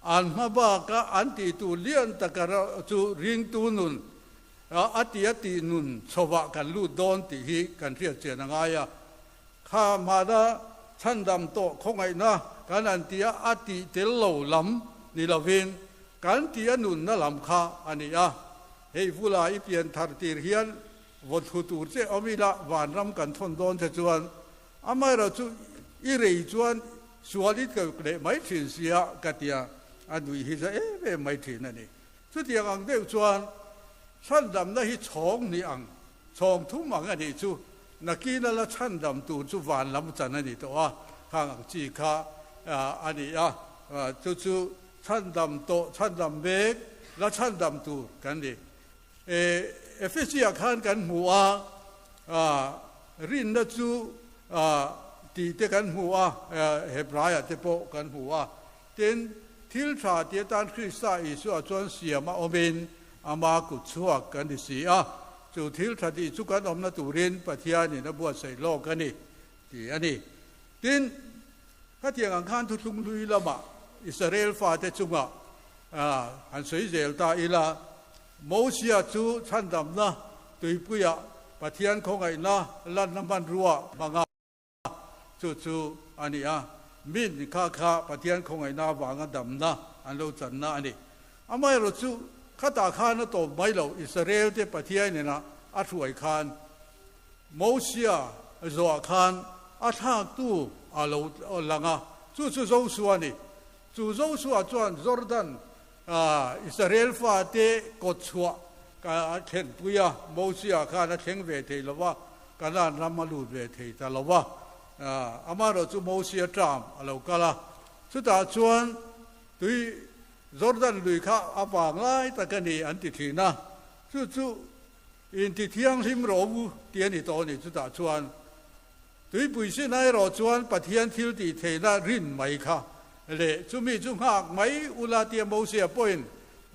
อันมาบ้าก็อันตีตูเลี้ยนตะกระจูริงตูนุนอัตินุนสวะกันลูดโดนตีฮีกันเทียเจนงายข้ามาดาชั้นดำโตของไอ้หน้าการอันตีอัติเตลโลลำนี่ละเวนการตีนุนนั่นลำข้าอันนี้เฮ้ยฟูลาอีเปลี่ยนทาร์ตีเฮียนวัตถุตูเจอมีละวานรำกันทนโดนเจจวนอามาเราจูอีเรจวนสวลิดก็เลยไม่ถึงเสียกัตยาอันดูฮิจะไม่ถึงนั่นนี่สุดที่อังเดียวจวนชั้นดำนั่นฮิชองนี่อังชองทุ่มอังอันนี้จูนักกีนั่นละชั้นดำตูจูวานลำจันนั่นนี่ตัวข้างจีข้าอันนี้จูชั้นดำโตชั้นดำเบกและชั้นดำตูกันดิเอฟเฟซีอาคารกันหัวรินนัจูตีเตกันหัวเฮบรายเตโปกันหัวเต็นทิลชาเตตันคริสต์อิสุอาจวนเสียมาอเมนอามากุชวกกันดิสีจูทิลชาติสุกันอมนาตูรินปัทยานี่นับว่าใส่โลกกันนี่ที่อันนี้เต็นข้าเทียงอังคารทุกลุยละมาอิสราเอลฟาเตจุงอันสวยเจลตาอิลาโมเสียจูชั้นดำนะตุยปุยปัทยานของไอ้นะลันน้ำมันรัวบางจูอันนี้มินข้าปฏิญาณของไอ้นาวางดำนะอันเราจันนะอันนี้ไม่รู้จูข้าตาข้านะตัวไม่เราอิสราเอลที่ปฏิญาณเนี่ยนะอัฐวยขานโมเสียโซอาขานอัฐากตู้เราลังจูโซสัวนี่จูโซสัวจวนจอร์แดนอิสราเอลฟาเตกดชัวการเข่งปุยโมเสียขานเข่งเวทีละว่าการนำมาลูดเวทีแต่ละว่าอามาเราจูโมเสียจามเราก็ละสุดท้ายชวนตุยจอร์แดนลุยข้าอาบางไล่ตะกันนี่อันติทีนะจู่อินติเทียงหิมรบูเตียนี่ตัวนี่สุดท้ายชวนตุยปุยสินายเราชวนปะเทียนทิลติเทน่ารินไม่ค่ะเลยจุมีจุหักไม่อุลาเตียโมเสียปอยน์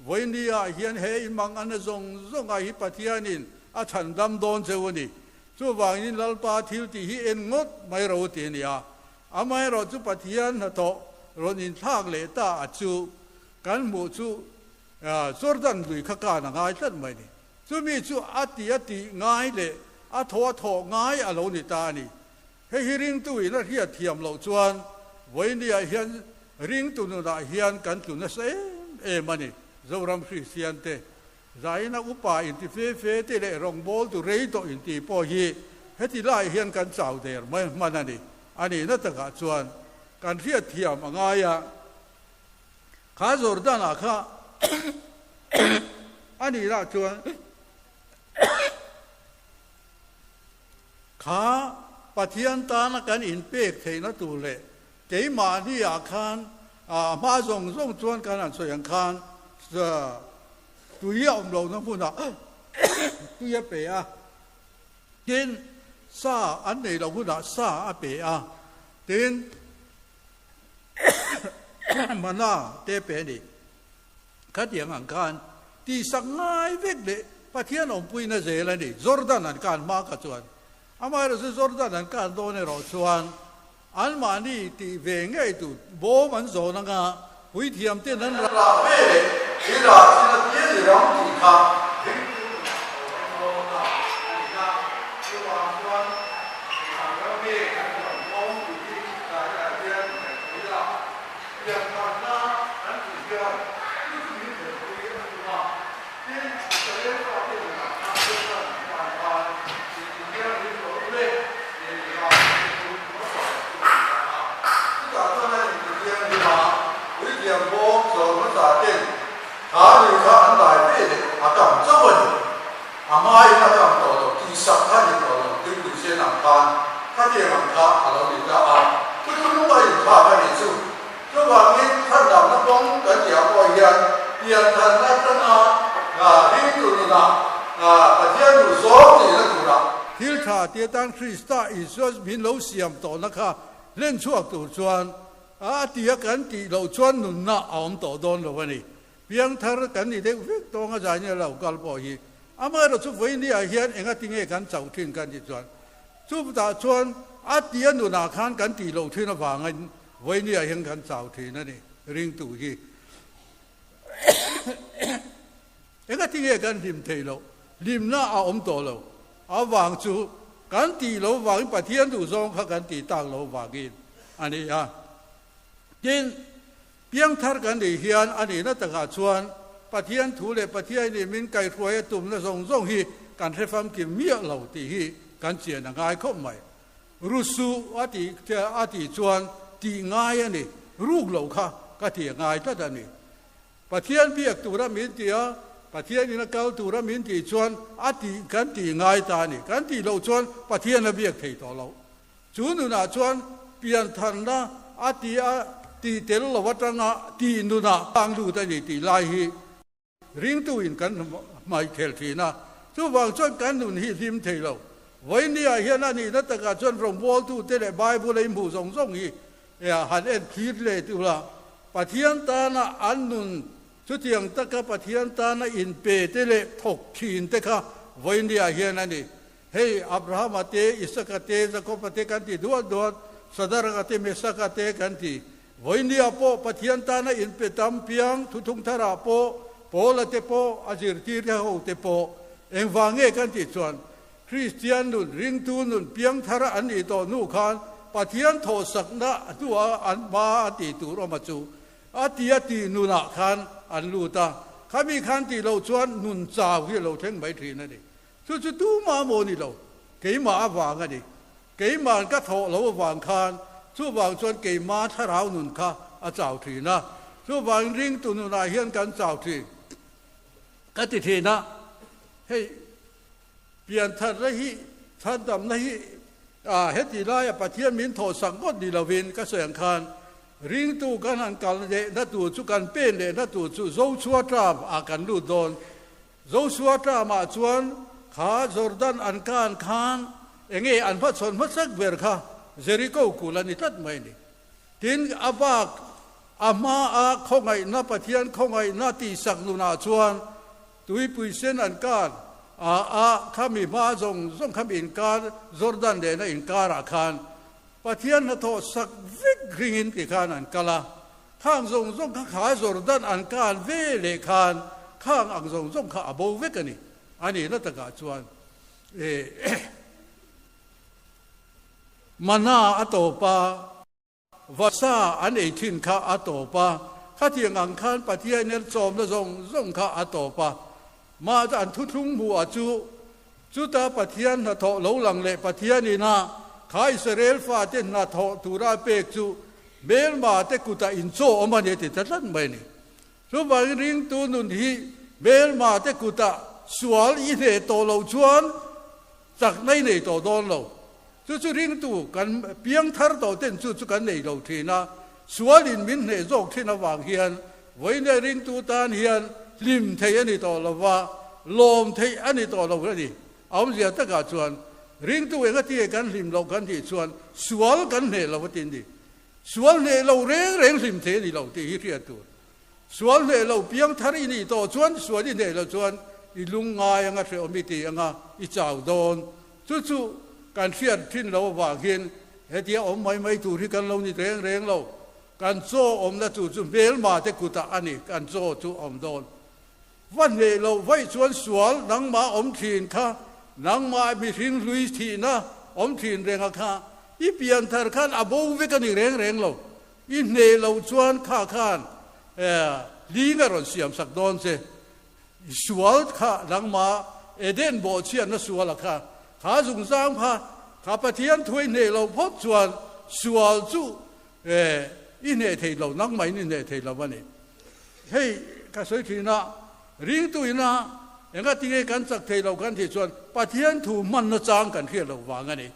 วันนี้เฮียนเฮอิมังอันนั้นส่งไอ้ปะเทียนินฉันดำโดนเจ้านี่จู่วางอินลัลปาทิลติฮีเอ็นงดไม่รู้ตีนี่ไม่รู้จู่ปะเทียนนะโตรนินทากเลต้าจู่กันหมู่จู่จอร์แดนดุยข้าการง่ายจัดไม่นี่จู่มีจู่อัติง่ายเลยโถง่ายเรานี่ตานี่เฮ้ยริงตุยนั่นเฮียเทียมเราชวนวันนี้เฮียนริงตุนน่ะเฮียนกันตุนน่ะมันนี่เจ้ารำคริสเตียนเตใจนักอุปาอินที่เฟ่เตเลรองบอลตัวเรย์ตัวอินที่พอฮีเฮติไล่เฮียนกันเจ้าเดียร์ไม่มันนี่อันนี้นั่นตะกัดชวนการเทียเทียมง่ายข้าจอร์แดนข้าอันนี้ละชวนข้าปฏิญาณตานกันอินเป็กเทนตูเลเกี่ยมาที่อาคารมาส่งชวนกันอันสวยงามตุยอมเราทั้งพูดนะตุยเปียเดินซาอันนี้เราพูดนะซาเปียเดินมันน่าเตเปนี่ขัดยังอังการที่สังไงเวกเลยปะเทียนอมปุยน่ะเจริญนี่จอร์แดนอันการมากกว่าอามาเราจอร์แดนอันการโดนเราชวนอันมานี่ที่เวงไงตัวโบมันโซนังหุยเทียมเต้นนั้นเราเว้ยที่เราที่เราเยี่ยมเราที่ข้า เกี่ยงข้าเราดีจ้าคุณรู้ไหมข้ากันนี่จู่ระหว่างนี้ท่านดำนักร้องกันเกี่ยวกับเฮียนท่านนักตั้งดิ้งตุนนะประเทศอยู่สองนี่นะตุนะฮิลชาเตียตังคริสต์อิสราเอลมินเราเสียมต่อนะคะเล่นช่วงตัวชวนเตียกันตีเราชวนนุนนะเอาต่อโดนเราวันนี้เพียงทาร์กันนี่เด็กวิกตองอาจารย์เนี่ยเรากลบอยอามาเราชุบไว้นี่เฮียนเองก็ทิ้งเองกันเจ้าทิ้งกันที่ชวนชุบตาชวนเตียนุนาขันกันตีเราทิ้งนะฟังกันไว้นี่เองกันเจ้าทิ้งนั่นนี่ริงตู่ที่เองก็ทิ้งเองกันริมเทโลริมน่าเอาตัวเราเอาวางจูกันตีเราวางประเทศตู่ซองเขากันตีตั้งเราวางกินอันนี้จินเพียงทาร์กันดีเฮียนอันนี้น่าตะกาชวนประเทศถูเลยประเทศนี้มินไก่ถวยตุ่มน่ะส่งฮีการเทฟัมกิมเมียเหล่าตีฮีการเจียนง่ายเข้าใหม่รู้สูอติชวนตีง่ายอันนี้รูกเหล่าค่ะก็ตีง่ายท่านี้ประเทศเบียกตัวมินตีประเทศนี้นะเก้าตัวมินตีชวนติกันตีง่ายตานี่กันตีเราชวนประเทศนั้นเบียกที่ต่อเราจูนุน่ะชวนเปลี่ยนทันนะตีเตลเราวัดงะตีนุน่ะต่างดูแต่นี่ตีลายฮีริงตัวอินกันไม่เทลทีนะทุกวันชวนกันนุนฮีริมเทเราไว้เนี่ยเฮียนั่นนี่นัตกาชวนfrom wall to เตลไบเบิลเลยหมู่ส่งฮีหันเอ็นคิดเลยตัวละประเทศตานะอันนุนชุดyangตะกะประเทศตานะอินเปเตเลถกขีนเตคะไว้เนี่ยเฮียนั่นนี่เฮ้ยอับราฮัมเตอิสกเตจะก็ประเทศกันที่ดวดสดารกเตเมสกเตกันที่ไว้เนี่ยโปประเทศตานะอินเปตัมเปียงทุงทาราโปละเตโปอาจิรตีเรโฮเตโปเอ็งวางเงกันที่ส่วนคริสเตียนนุนริงตูนุนเปียงทาราอันนี้ต่อนูขานประเทศโทสักนะตัวอันมาติตูรมาจูตีนุนักขันอันลูตาข้ามีขันตีเราชวนนุนจ่าที่เราเท่งไม่ทีนั่นเองชุดตู้มาโมนี่เราเกี่ยมาวางกันดิเกี่ยมันก็โถเราวางขันชุดวางชวนเกี่ยมาถ้าเรานุนข้าเจ้าทีนะชุดวางริงตุนุนาเฮียนกันเจ้าทีก็ติทีนะให้เปลี่ยนท่านละหิท่านดำละหิเฮติไลประเทศมินโทสังก็ดีละวินก็เสียงขันริงตูกันอันกันเดนัตูจุกันเป็นเดนัตูจุโจชัวตราอากันลูดอนโจชัวตรามาชวนขาจอร์แดนอันกันขานเองอันพัดสนพัดสักเบอร์ค่ะเจริโกกุลันิทัดไม่นี่ทินอาบักอามาคงไงนับประเทศคงไงนาตีสักนุนาชวนตุยปุยเซนอันกันข้ามีมาส่งคำอินการจอร์แดนเดนอินการอาคารประเทศนั้นโทสักวิกฤตกี่ขานอันกละข้างส่งข้าจอร์แดนอันการเวเลขานข้างอังส่งข้าอโบเวกันนี่อันนี้นัตกาชวนมานาอัตโตปาวาซาอันเอทินข้าอัตโตปาข้าที่อังคารประเทศนี้จอมแล้วส่งข้าอัตโตปามาจากอันทุ่งบัวจุตาประเทศนั้นโทเหลาหลังเละประเทศนี้นะข้าอิสราเอลฟาเตนนาโทตุราเปกจูเบลมาเตกุตาอินโซอมันเยติตัดลันไม่นี่รูปางริงตูนุนฮีเบลมาเตกุตาสวลอินเนโตเหลาชวนจากในเนโตโดนเหลาจู่ริงตูกันเพียงทาร์โตเต้นจู่กันเนเหลาทีนะสวลินมินเนโจกที่นวางเฮียนไว้ในริงตูตานเฮียนลิมเทียนนี่โตละว่าลมเทียนนี่โตละว่านี่เอาเสียตะกาชวนริงตัวเองก็ที่กันริมเรากันที่ชวนสวลกันเนี่ยเราตินดีสวลเนี่ยเราเร่งริมเทนี่เราที่ฮิเรียตัวสวลเนี่ยเราเพียงทารีนี่ต่อชวนสวลนี่เนี่ยเราชวนอีลุงงายังไงเสียอมิติยังไงอีเจ้าโดนจู่การเสียดทิ้งเราว่าเห็นเฮียอมไม่ถูกที่กันเรานี่เร่งเราการโซ่อมนะจู่เบลมาแต่กุตาอันนี้การโซ่จู่อมโดนวันนี้เราไว้ชวนสวลนังมาอมทีนค่ะนังมาบิรินลุยทีนะอมทีนเร่งข้าอีเปลี่ยนทาร์ขันอโบเวกันนี่เร่งเราอีเนเราชวนข้าขานลีงารอนเสียมสักโดนเสสวลข้านังมาเอเดนโบเชียนนะสวลข้าข้าสุงสร้างพาข้าปะเทียนถวยเนเราพบชวนสวลจู่อีเนเทเรานังไม่นี่เนเทเราวันนี้เฮ้ยข้าสวยทีนะริงตุยนะยังก็ที่กันสักเทเรากันที่ชวนปะเทียนถูมันนะจางกันที่เราวางกันนี่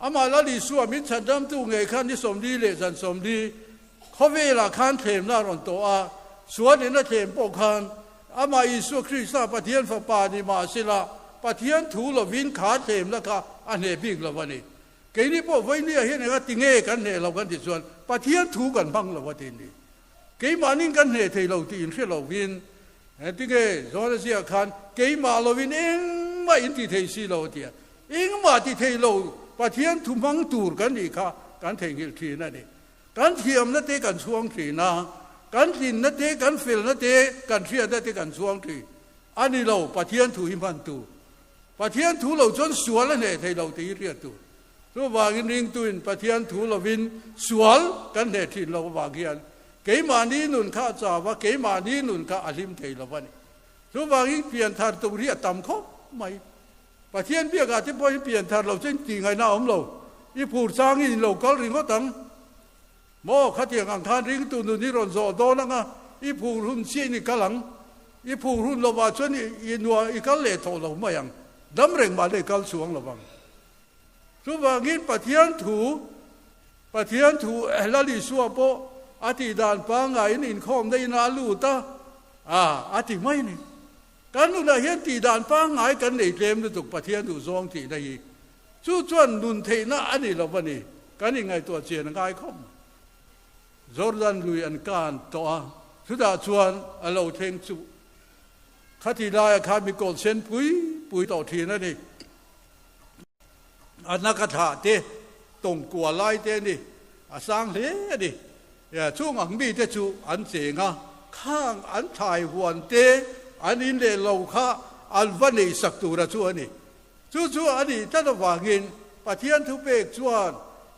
อามาละลิสัวมิฉันดำตู้ไงขันที่สมดีเลยจันสมดีเขาเวลาขันเทมน่ารอนตัวสวนนี่น่าเทมปกขันอามาอิสุคริสต์ปะเทียนฟ้าป่านี่มาสิละปะเทียนถูลวินขาเทมแล้วก็อันเฮบิกละวันนี้เกนี่พวกไว้เนี่ยเห็นไหมติงเอกันเนี่ยเรากันที่ส่วนปะเทียนถูกันบังละวันนี้เกมานิ่งกันเนี่ยที่เราตีนที่เราวินติงเอสอนเสียขันเกมาเราวินเองมาอินที่เทสีเราเดียเองมาที่เทเราปะเทียนถูมังตูร์กันนี่ค่ะกันเทงิลทีนั่นเองกันเทียมนั่นเตกันช่วงทีนะกันดินนั่นเตกันฟิลนั่นเตกันเทียนั่นเตกันช่วงทีอันนี้เราปะเทียนถูหิมันตูปะเทียนถูเราจนสวนแล้วเนี่ยที่เราตีเรียตูรู้ว่ากินริงตุนปะเทียนถูเราวินสวนกันเนี่ยที่เราว่ากันเกมานี้นุนข้าจ่าว่าเกมานี้นุนข้าอลิมเทเราวันนี้รู้ว่ากินเปลี่ยนทางตัวเรียต่ำคบไม่ปะเทียนเบียกอาจจะพอเปลี่ยนทางเราเช่นจริงไงน้าอมเราอีผูดสร้างอีเราก็ริงก็ตั้งโม่ขัดเถียงอังคารริงตุนนี่รอนโซโดนังอ่ะอีผูรุ่นเชี่ยนี่กำลังอีผูรุ่นเราว่าชนอีนัวอีกัลเล่โตเราไม่ยังดำเร่งมาเลยกัลสวงเราบังรู้ว่ากินปะเทียนถูละลิสัวโปอาทิดานปังไงนินคอมได้นาลูตาอาทิไม่นี่กันนู่นเห็นตีดานปังไงกันในเกมดูตุกปะเทียนถูซองตีได้จู่จวนนุนเทน่าอันนี้เราวันนี้กันยังไงตัวเจียนง่ายคมจอร์แดนลุยอันการตัวสุดาชวนเราเทงจู่ขัดที่ได้ข้ามีกอลเซนปุยต่อทีนั่นนี่อันนักถาเตตรงกัวไล่เตนี่สร้างเละดิช่วงอังบีเตจูอันเสียงข้างอันถ่ายหวนเตอันนี้เลยเราข้าอันวันนี้สักตัวชั่วนี่จู่อันนี้ถ้าเราว่าเงินปะเทียนทุเปกชวน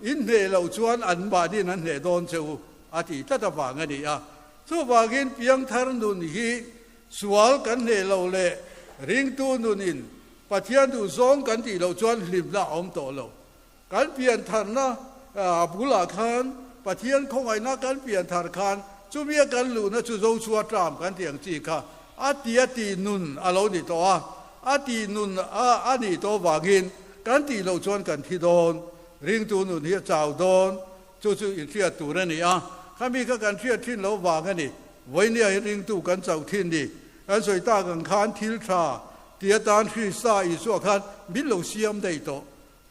อินเดเราชวนอันบาดีนั้นเหโดนเจ้าอาทิถ้าเราว่าเงินนี่จู่ว่าเงินเพียงทารนุนฮีสวลกันเหเราเละริงตูนุนินปะเทียนดูซองกันที่เราชวนลิมละอมโตเรากันเปลี่ยนทันนะบุลาคานปะเทียนของไอ้นักกันเปลี่ยนทันคานจู่เมียกันหลุนะจู่เราชัวตรามกันเถียงจีค่ะอาตีนุนเรานี่ตัวอาตีนุนอันนี้ตัวว่าเงินกันที่เราชวนกันที่โดนริงตูนุนที่เจ้าโดนจู่อินเทียตัวนั่นนี่ข้ามีกันเทียที่เราว่ากันนี่ไว้เนี่ยริงตูกันเจ้าที่นี่กันสวยตากันคานทิลชาเตียตานที่สายอีสัวคันมิโลเซียมได้ตัว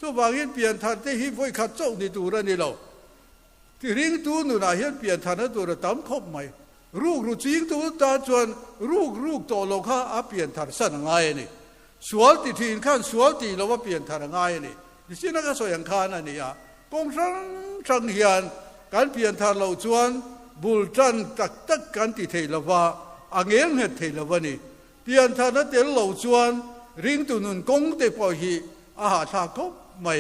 จู่ว่าเงินเปลี่ยนทันที่ฮิฟไว้ขัดเจ้านี่ตัวนั่นนี่เราที่ริงตูนุนเห็นเปลี่ยนทันนั้นตัวเราตั้มคบไหมรูกจริงตัวตาจวนรูกตัวเราข้าเปลี่ยนทันสั่งง่ายนี่สวลติทีนขั้นสวลตีเราว่าเปลี่ยนทันง่ายนี่ดิฉันก็สวยอย่างข้านั่นนี่กงสังเหียนการเปลี่ยนทันเราจวนบุลจันตักกันติเทลว่าอังเงเหตุเทลว่านี่เปลี่ยนทันนั้นเดี๋ยวเราจวนริงตุนุนกงเตปอฮีอาหารชาคบไม่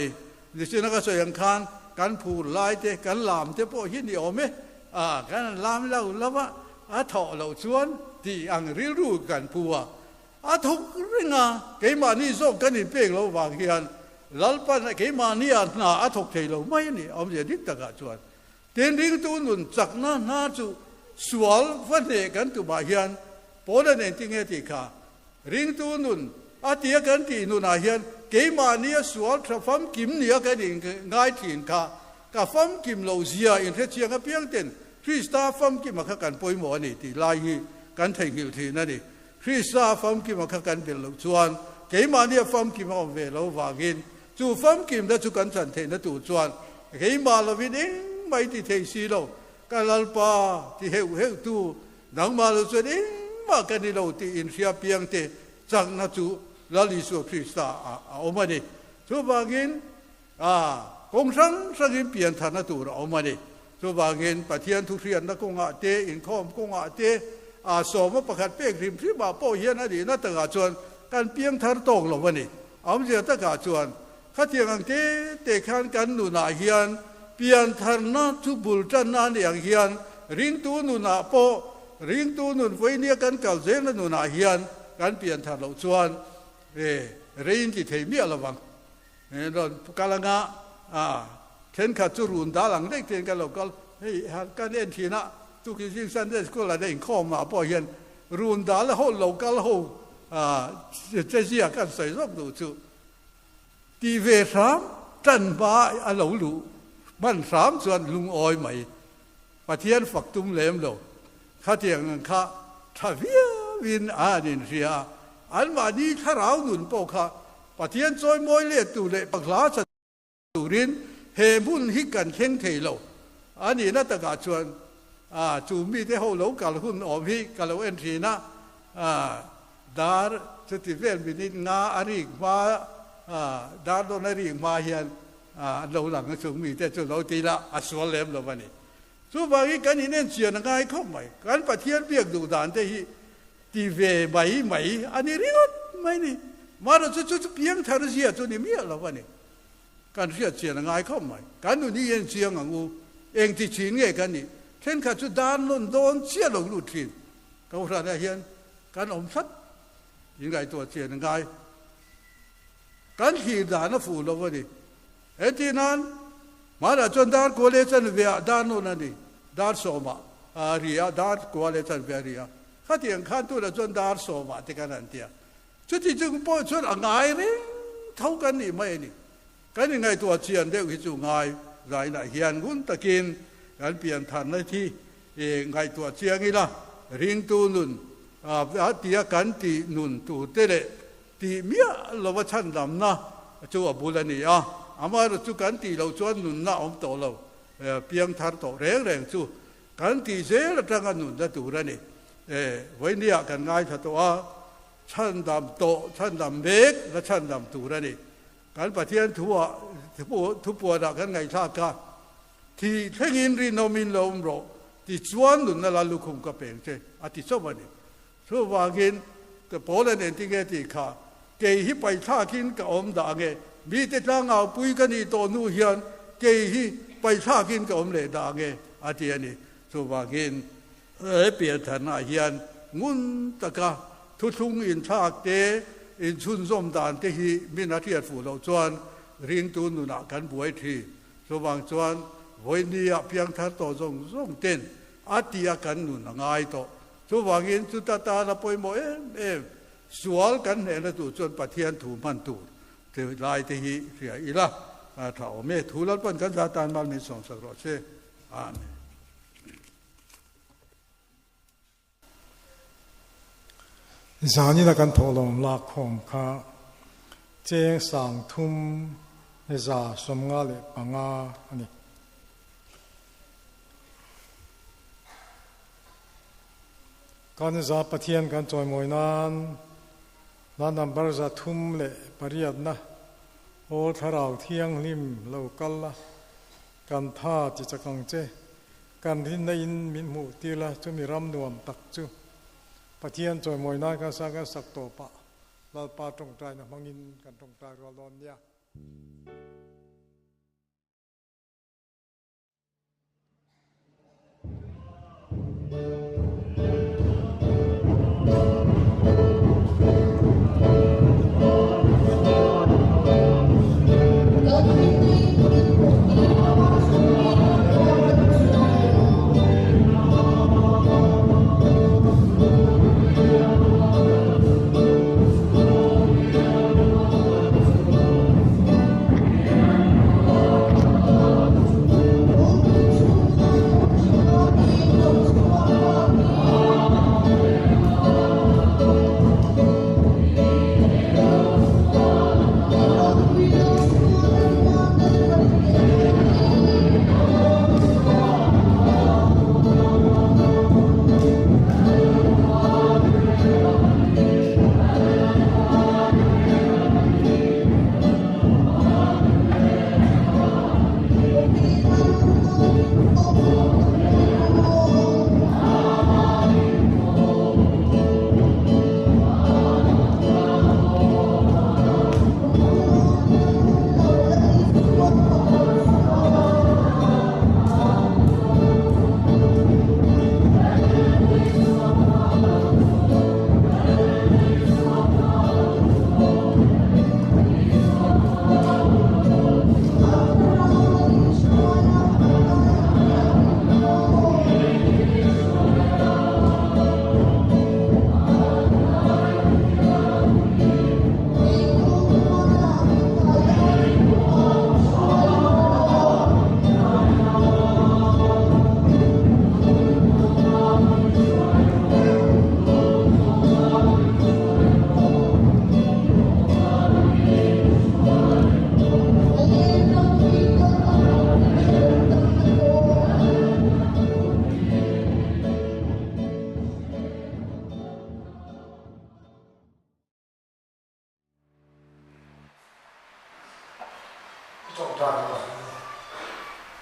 ดิฉันก็สวยอย่างข้าการพูดลายเตการลามเตปอฮีนี่เอาไหมการลามเราแล้วว่าถอเราชวนที่อังรู้กันพัวทุกเรื่องเกี่ยมานี่ส่งกันนี่เพ่งเราวางเฮียนลัลปันเกี่ยมานี่ทุกเทเราไม่นี่เอาเสียดิตะกะชวนเตียนริงตุนุนจักน่าจูสวลฟันเอกันตุบาเฮียนพอได้เน้นทิ้งเหตุค่ะริงตุนุนเตียกันที่นุนอาเฮียนเกี่ยมานี่สวลทฟัมกิมนี่กันนี่ง่ายทิ้งค่ะกับฟัมกิมเราเสียอินเทเชียงกับเพียงเต็นคริสตาฟัมกิมมากันป่วยหมอนี่ที่ลายกันทิ้งอยู่ที่นั่นนี่คริสตาฟัมกิมมากันเป็นลูกชวนเกี่ยมานี่ฟัมกิมมาเวลาวากินจู่ฟัมกิมแล้วจู่กันฉันเทนตัวชวนเกี่ยมาเราวินเองไม่ที่เทสีเรากันลัลปาที่เหวตู้นังมาเราชวนเองมากันนี่เราที่อินเดียเพียงเตจังนั่นจู่ลาลิสุคริสตาเอามาดิจู่วากินกงสังกินเปลี่ยนฐานะตัวเราเอามาดิจู่วากินปะเทียนทุเรียนนักกงอาเตอินคอมกงอาเตสอบมาประคัดเปียกริมที่บ่าโป้เฮียนอดีนั่นตะกาชวนการเปียงทาร์ตงเราวันนี้เอาเสียตะกาชวนข้าเทียงเตขันกันหนุนาเฮียนเปียนทาร์นาทุบุลจันนาเนี่ยเฮียนริงตูหนุนาโป้ริงตูหนุนไว้เนี่ยกันเก่าเซนหนุนาเฮียนการเปลี่ยนทาร์เราชวนริงที่เทียมีอะไรบ้างเรากาลังเช่นข้าจุรุนดาหลังได้เทียนกันเราก็เฮ้ยการเล่นทีน่ะทุกสิ่งสันเดสก็ละได้ข้อมาพอเห็นรุนดาแล้วเขาเราก็เขาจะเสียกันใส่รบดูจูตีเวสามท จันบ้าอเหลาหลูมันสามส่วนลุงออยไหมปะเทียนฝักตุ้มเหลมโลข้าเทียงข้าทวีวินอาดินเสียอันว่านี้ถ้าเราหนุนปกข้าปะเทียนซอยมวยเลียตูเละปักลาสตูรินเฮมุนฮิกันเข่งเทโลอันนี้น่าตะกาชวนจูมีที่เขาเหลากาลหุ่นอมฮิกาลเอ็นทีนะดาร์สติเวนบินิงาอาริกมาดาร์โดนาริกมาเฮียนเราหลังจูมีแต่จูเราตีละอสวเลมเราวันนี้สุบารีกันนี่เน้นเสียงง่ายเข้าไหมการปะเทียนเบียกดูด่านแต่ที่ตีเวไหมอันนี้เรียกไม่นี่มาเราจะเพียงทารเสียตัวนี้มีอะไรวะนี่การเสียงง่ายเข้าไหมการนู่นนี่เองเสียงงูเองที่ชินเงี้ยกันนี่เช่นข้าจุดด่านล้นโดนเสียลงลุทินเขาพระได้เห็นการอมสัตยังไงตัวเสียงง่ายการขี่ด่านน่ะฟูเราวะนี่เอ็ที่นั้นมาเราจนด่านกัวเลชันเวียด่านโน่นนี่ด่านโสมาเรียด่านกัวเลชันเวียเรียข้าเถียงข้าตัวเราจนด่านโสมาที่กันนั่นเดียจุดที่จึงพูดชนง่ายเลยเท่ากันนี่ไม่นี่กันยังไงตัวเชียนเด็กที่จูง่ายไรน่ะเฮียนกุนตะกินการเปลี่ยนทันในที่ไงตัวเชียงนี่ละริงตูนุนตีกันตีนุนตูเตเลตีเมียเราว่าฉันดำนะจูอบุลนี่อามาเราจูกันตีเราชวนนุนนะอมโตเราเพียงทันโตแรงจูกันตีเสียแล้วจังกันนุนจะตูระนี่ไว้เนี่ยกันง่ายถ้าตัวฉันดำโตฉันดำเบกและฉันดำตูระนี่การปะเทียนทั่วทุบปวดกันไงชาติกันที่เทงินรีโนมินลมโรที่ชวนนุนนั่นละลูกคุมกับเป็นเจ้าที่ชอบวันนี้ชอบว่ากินแต่พอแล้วเนี่ยที่เกติข้าเกยฮิไปท่ากินกับอมด่างเงมีแต่ทางเอาปุยกันนี่ตัวนู่เฮียนเกยฮิไปท่ากินกับอมเลยด่างเงที่นี่ชอบว่ากินเปลี่ยนฐานะเฮียนงุนตะกาทุกอินท่าเตอินชุนส้มด่านที่มีนาทีฝูเราชวนริงตูนุนักกันบวยทีชอบว่าชวนวันนี้เพียงท่าตัวทรงเต้นอาทิตย์กันนู่นง่ายต่อชาวบ้านสุดตาละไปหมดสวลกันเนี่ยนะตัวจนปะเทียนถูมันตูเทลายที่เสียอีละถ้าอเมถูแล้วเป็นกันซาตานมามีสองสักรอบเช่อาเมนสานี่ละกันทอลงลักของข้าเจ้าสังทุมเนจ่าสมงาเลปังอาอันนี้การจะปะเทียนกันจอยมวยนั้นนั่นนำบริษัททุ่มเละปริยัตินะโอทาราวเที่ยงริมเหล่ากันละการท่าจิตกังเจการที่ในมินหูตีละจะมีรำนวมตักจูปะเทียนจอยมวยนั้นก็สักสักโตปะเราปาตรงใจนะมังอินกันตรงใจรอรอนเนี่ย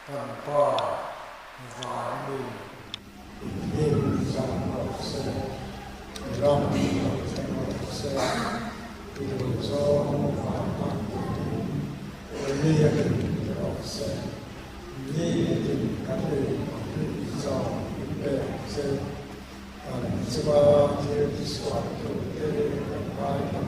但爸法律应上老师，让老师有中法法律，你也老师，你也感觉照对是，这个就是说对对对。